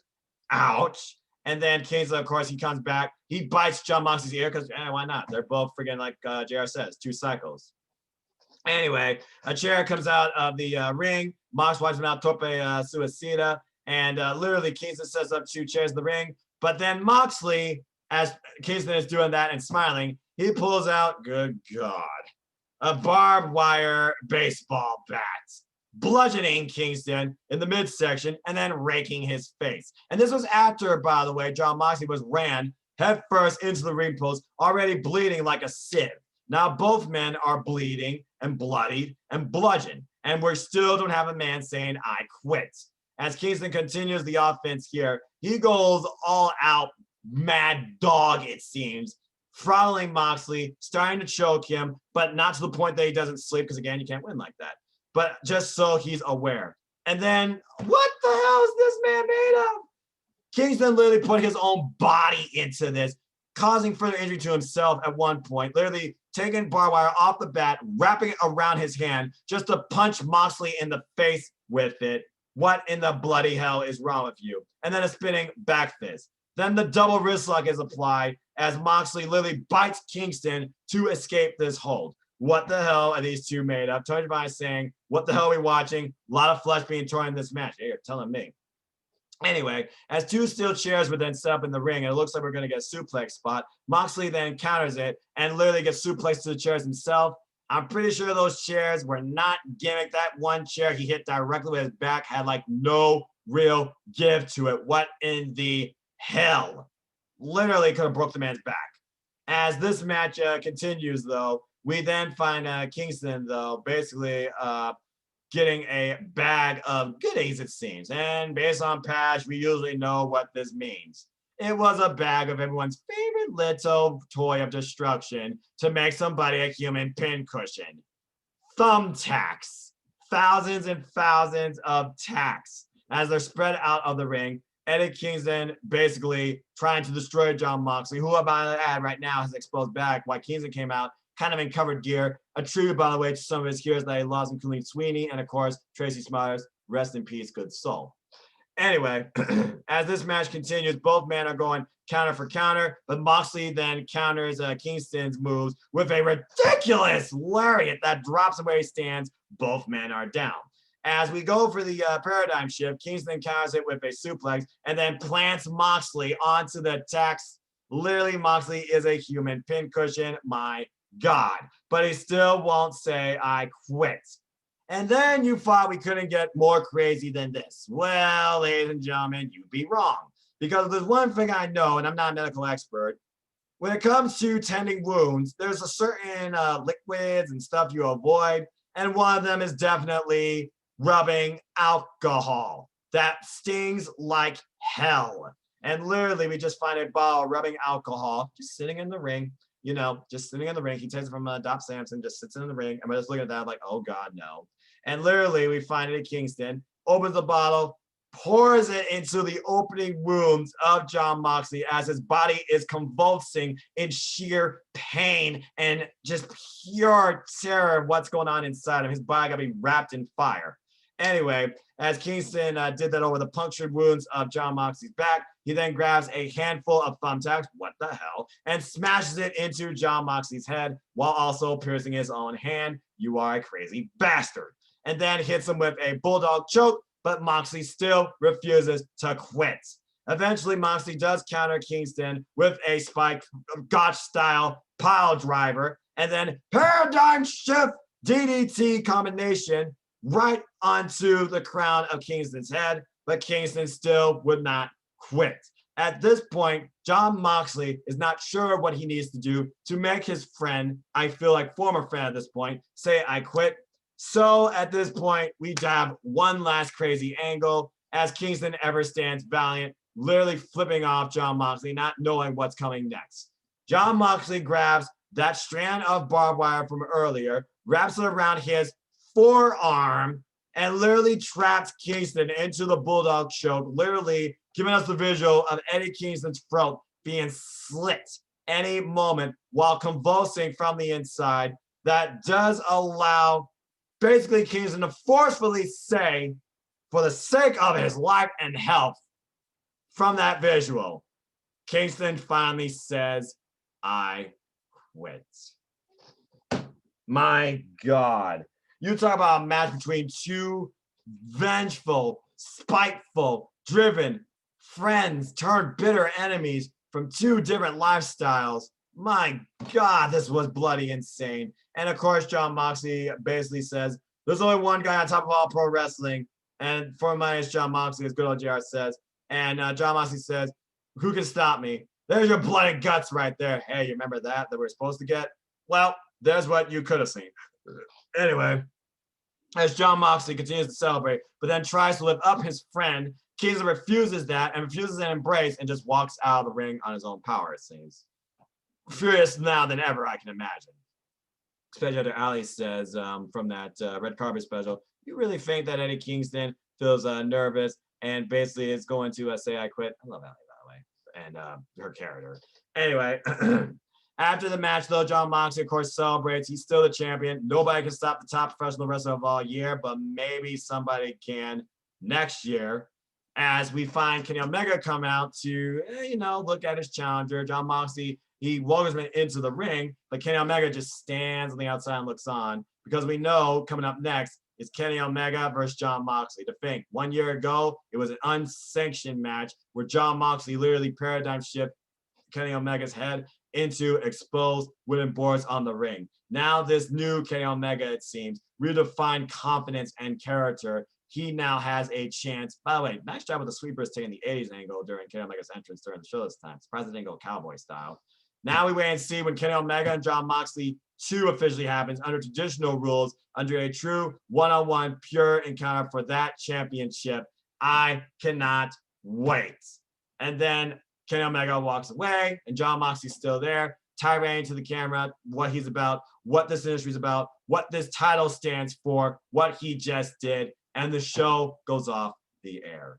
Ouch. And then Kingston, of course, he comes back. He bites Jon Moxley's ear because, why not? They're both freaking, like JR says, 2 cycles. Anyway, a chair comes out of the ring. Mox wipes him out, tope suicida. And literally Kingston sets up 2 chairs in the ring. But then Moxley, as Kingston is doing that and smiling, he pulls out, good God, a barbed wire baseball bat, bludgeoning Kingston in the midsection and then raking his face. And this was after, by the way, Jon Moxley was ran headfirst into the ring post, already bleeding like a sieve. Now both men are bleeding and bloodied and bludgeoned, and we still don't have a man saying, I quit. As Kingston continues the offense here, he goes all out, mad dog, it seems, throttling Moxley, starting to choke him, but not to the point that he doesn't sleep, because again, you can't win like that. But just so he's aware. And then, what the hell is this man made of? Kingston literally put his own body into this, causing further injury to himself at one point, literally taking barbed wire off the bat, wrapping it around his hand, just to punch Moxley in the face with it. What in the bloody hell is wrong with you? And then a spinning back fist. Then the double wrist lock is applied as Moxley literally bites Kingston to escape this hold. What the hell are these two made of? Tony Devine saying, what the hell are we watching? A lot of flesh being torn in this match. Hey, you're telling me. Anyway, as 2 steel chairs were then set up in the ring, and it looks like we're going to get a suplex spot, Moxley then counters it and literally gets suplexed to the chairs himself. I'm pretty sure those chairs were not gimmick. That one chair he hit directly with his back had like no real give to it. What in the hell? Literally could have broke the man's back. As this match continues, though, we then find Kingston, though, basically getting a bag of goodies, it seems. And based on Pash, we usually know what this means. It was a bag of everyone's favorite little toy of destruction to make somebody a human pincushion. Thumbtacks. Thousands and thousands of tacks as they're spread out of the ring. Eddie Kingston basically trying to destroy Jon Moxley, who, by the ad right now, has exposed back while Kingston came out kind of in covered gear. A tribute, by the way, to some of his heroes that he lost, including Sweeney and, of course, Tracy Smothers. Rest in peace, good soul. Anyway, as this match continues, both men are going counter for counter, but Moxley then counters Kingston's moves with a ridiculous lariat that drops him where he stands. Both men are down. As we go for the paradigm shift, Kingston counters it with a suplex and then plants Moxley onto the tacks. Literally, Moxley is a human pincushion. My God. But he still won't say, I quit. And then you thought we couldn't get more crazy than this. Well, ladies and gentlemen, you'd be wrong. Because there's one thing I know, and I'm not a medical expert, when it comes to tending wounds, there's a certain liquids and stuff you avoid. And one of them is definitely rubbing alcohol. That stings like hell. And literally, we just find a bottle of rubbing alcohol just sitting in the ring. You know, just sitting in the ring. He takes it from Dop Sampson, just sits in the ring. And we're just looking at that like, oh, God, no. And literally, we find it at Kingston, opens the bottle, pours it into the opening wounds of Jon Moxley as his body is convulsing in sheer pain and just pure terror of what's going on inside him. His body got to be wrapped in fire. Anyway, as Kingston did that over the punctured wounds of Jon Moxley's back, he then grabs a handful of thumbtacks, what the hell, and smashes it into Jon Moxley's head while also piercing his own hand. You are a crazy bastard. And then hits him with a bulldog choke, but Moxley still refuses to quit. Eventually, Moxley does counter Kingston with a spike Gotch-style pile driver, and then paradigm shift DDT combination right onto the crown of Kingston's head, but Kingston still would not quit. At this point, Jon Moxley is not sure what he needs to do to make his friend, I feel like former friend at this point, say I quit. So at this point, we have one last crazy angle as Kingston ever stands valiant, literally flipping off Jon Moxley, not knowing what's coming next. Jon Moxley grabs that strand of barbed wire from earlier, wraps it around his forearm, and literally traps Kingston into the bulldog choke, literally giving us the visual of Eddie Kingston's throat being slit any moment while convulsing from the inside. That does allow basically Kingston to forcefully say, for the sake of his life and health, from that visual, Kingston finally says, I quit. My God. You talk about a match between two vengeful, spiteful, driven friends turned bitter enemies from two different lifestyles. My God, this was bloody insane. And of course, Jon Moxley basically says, there's only one guy on top of all pro wrestling. And for money, it's Jon Moxley, as good old JR says. And Jon Moxley says, who can stop me? There's your blood and guts right there. Hey, you remember that we're supposed to get? Well, there's what you could have seen. Anyway, as Jon Moxley continues to celebrate, but then tries to lift up his friend, Kingston refuses that and refuses an embrace and just walks out of the ring on his own power, it seems. Furious now than ever, I can imagine. Especially after Ali says from that red carpet special, you really think that Eddie Kingston feels nervous and basically is going to say I quit? I love Ali, by the way, and her character. Anyway, after the match, though, Jon Moxley, of course, celebrates. He's still the champion. Nobody can stop the top professional wrestler of all year, but maybe somebody can next year, as we find Kenny Omega come out to, look at his challenger. Jon Moxley, he welcomes him into the ring, but Kenny Omega just stands on the outside and looks on, because we know coming up next is Kenny Omega versus Jon Moxley. To think, 1 year ago, it was an unsanctioned match where Jon Moxley literally paradigm shift Kenny Omega's head into exposed wooden boards on the ring. Now this new Kenny Omega, it seems, redefined confidence and character. He now has a chance. By the way, nice job with the sweepers taking the 80s angle during Kenny Omega's entrance during the show this time. Surprised it didn't go cowboy style. Now we wait and see when Kenny Omega and Jon Moxley 2 officially happens under traditional rules, under a true one-on-one pure encounter for that championship. I cannot wait. And then Kenny Omega walks away, and Jon Moxley's still there, tirade to the camera, what he's about, what this industry's about, what this title stands for, what he just did, and the show goes off the air.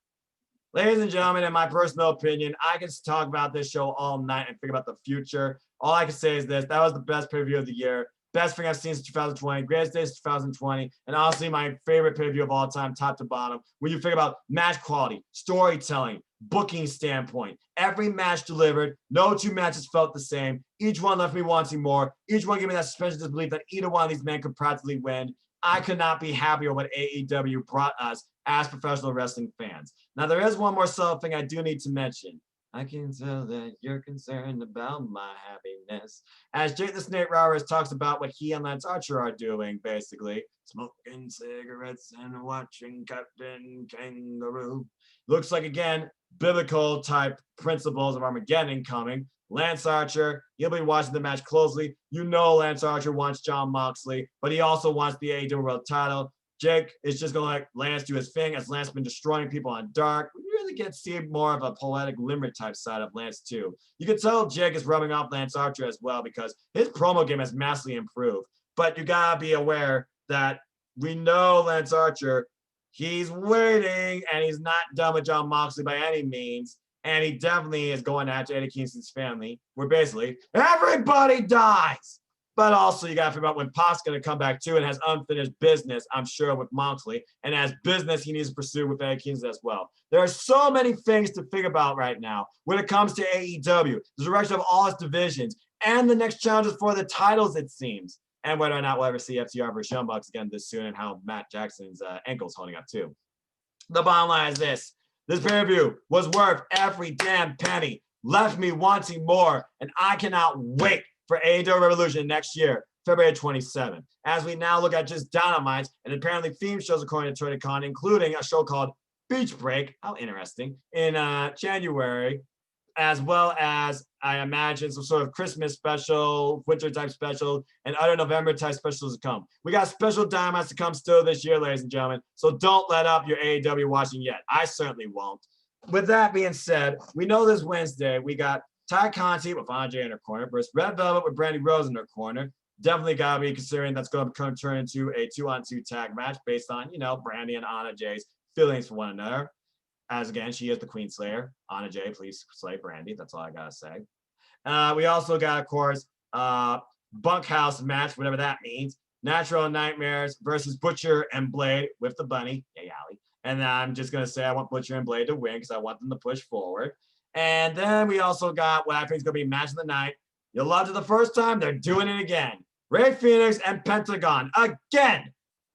Ladies and gentlemen, in my personal opinion, I can talk about this show all night and think about the future. All I can say is this: that was the best pay-per-view of the year. Best thing I've seen since 2020, greatest day since 2020, and honestly, my favorite pay-per-view of all time, top to bottom. When you think about match quality, storytelling, booking standpoint, every match delivered, no 2 matches felt the same. Each one left me wanting more. Each one gave me that suspension of disbelief that either one of these men could practically win. I could not be happier with what AEW brought us as professional wrestling fans. Now, there is one more subtle thing I do need to mention. I can tell that you're concerned about my happiness. As Jake the Snake Roberts talks about what he and Lance Archer are doing, basically. Smoking cigarettes and watching Captain Kangaroo. Looks like, again, biblical type principles of Armageddon coming. Lance Archer, he'll be watching the match closely. You know Lance Archer wants Jon Moxley, but he also wants the AEW World title. Jake is just going to let Lance do his thing, as Lance has been destroying people on Dark. We really get to see more of a poetic limerick type side of Lance too. You can tell Jake is rubbing off Lance Archer as well, because his promo game has massively improved. But you gotta be aware that we know Lance Archer He's waiting, and he's not done with Jon Moxley by any means. And he definitely is going after Eddie Kingston's family, where basically everybody dies. But also, you got to figure out when Pac's going to come back too and has unfinished business, I'm sure, with Moxley, and has business he needs to pursue with Eddie Kingston as well. There are so many things to think about right now when it comes to AEW, the direction of all its divisions, and the next challenges for the titles, it seems. And whether or not we'll ever see FTR versus Young Bucks again this soon, and how Matt Jackson's ankle's holding up too. The bottom line is this. This pay-per-view was worth every damn penny, left me wanting more, and I cannot wait for AEW Revolution next year, February 27th, as we now look at just Dynamite and apparently theme shows according to TortoCon, including a show called Beach Break, how interesting, in January, as well as, I imagine, some sort of Christmas special, winter type special, and other November type specials to come. We got special Dynamites to come still this year, ladies and gentlemen, so don't let up your AEW watching yet. I certainly won't. With that being said, we know this Wednesday we got Ty Conti with Andre in her corner versus Red Velvet with Brandy Rose in her corner. Definitely got to be considering that's going to turn into a 2-on-2 tag match based on, Brandy and Anna Jay's feelings for one another. As again, she is the Queen Slayer. Anna Jay, please slay Brandy. That's all I got to say. We also got, of course, bunkhouse match, whatever that means. Natural Nightmares versus Butcher and Blade with the bunny. Yay, Allie. And I'm just going to say I want Butcher and Blade to win because I want them to push forward. And then we also got what I think is going to be match of the night. You loved it the first time. They're doing it again. Rey Fenix and Pentagon. Again.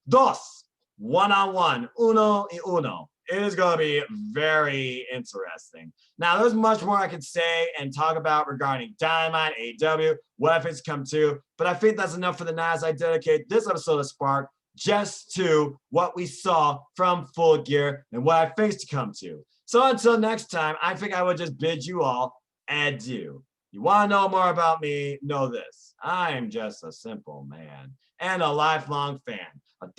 Dos. One-on-one. Uno y uno. It is going to be very interesting. Now, there's much more I can say and talk about regarding Dynamite, AEW, what if it's come to, but I think that's enough for the night as I dedicate this episode of Spark just to what we saw from Full Gear and what I think is to come to. So until next time, I think I would just bid you all adieu. You want to know more about me? Know this. I am just a simple man and a lifelong fan of ...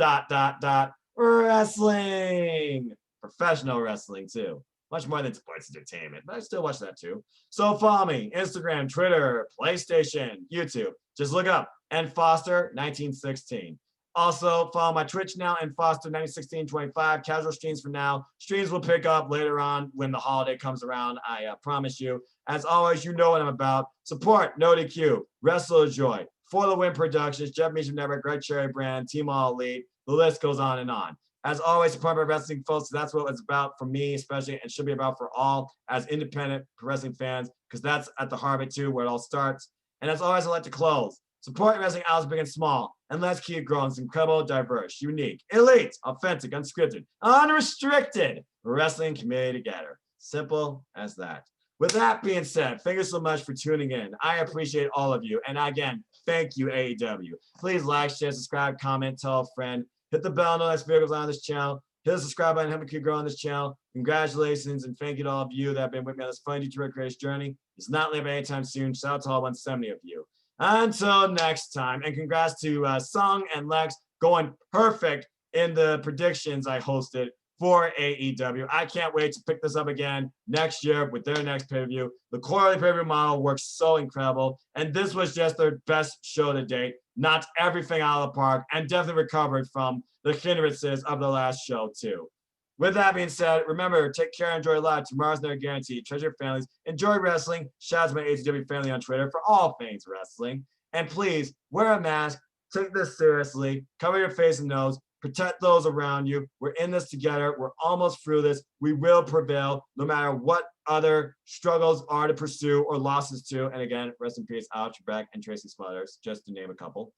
wrestling. Professional wrestling too. Much more than sports entertainment, but I still watch that too. So follow me, Instagram, Twitter, PlayStation, YouTube. Just look up nfoster1916. Also, follow my Twitch now, nfoster191625. Casual streams for now. Streams will pick up later on when the holiday comes around. I promise you. As always, you know what I'm about. Support NoDQ, WrestleJoy, For the Win Productions, Jeff Meacham Network, Greg Cherry Brand, Team All Elite. The list goes on and on. As always, support my wrestling folks. That's what it's about for me, especially, and should be about for all as independent wrestling fans, because that's at the heart of it too, where it all starts. And as always, I like to close. Support wrestling outlets big and small, and let's keep growing this incredible, diverse, unique, elite, authentic, unscripted, unrestricted wrestling community together. Simple as that. With that being said, thank you so much for tuning in. I appreciate all of you. And again, thank you, AEW. Please like, share, subscribe, comment, tell a friend. Hit the bell notice videos on this channel. Hit the subscribe button, help me keep growing this channel. Congratulations and thank you to all of you that have been with me on this fun YouTube creation journey. It's not living anytime soon. Shout out to all 170 of you. Until next time, and congrats to Sung and Lex going perfect in the predictions I hosted for AEW. I can't wait to pick this up again next year with their next pay-per-view. The quarterly pay-per-view model works so incredible, and this was just their best show to date. Knocked everything out of the park, and definitely recovered from the hindrances of the last show too. With that being said, remember, take care and enjoy life. Tomorrow's never guaranteed. Treasure your families. Enjoy wrestling. Shout out to my AEW family on Twitter for all things wrestling. And please, wear a mask. Take this seriously. Cover your face and nose. Protect those around you. We're in this together. We're almost through this. We will prevail no matter what other struggles are to pursue or losses to. And again, rest in peace, Alex Trebek and Tracy Smothers, just to name a couple.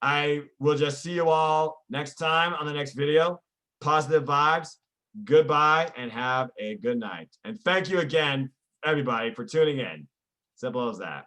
I will just see you all next time on the next video. Positive vibes. Goodbye and have a good night. And thank you again, everybody, for tuning in. Simple as that.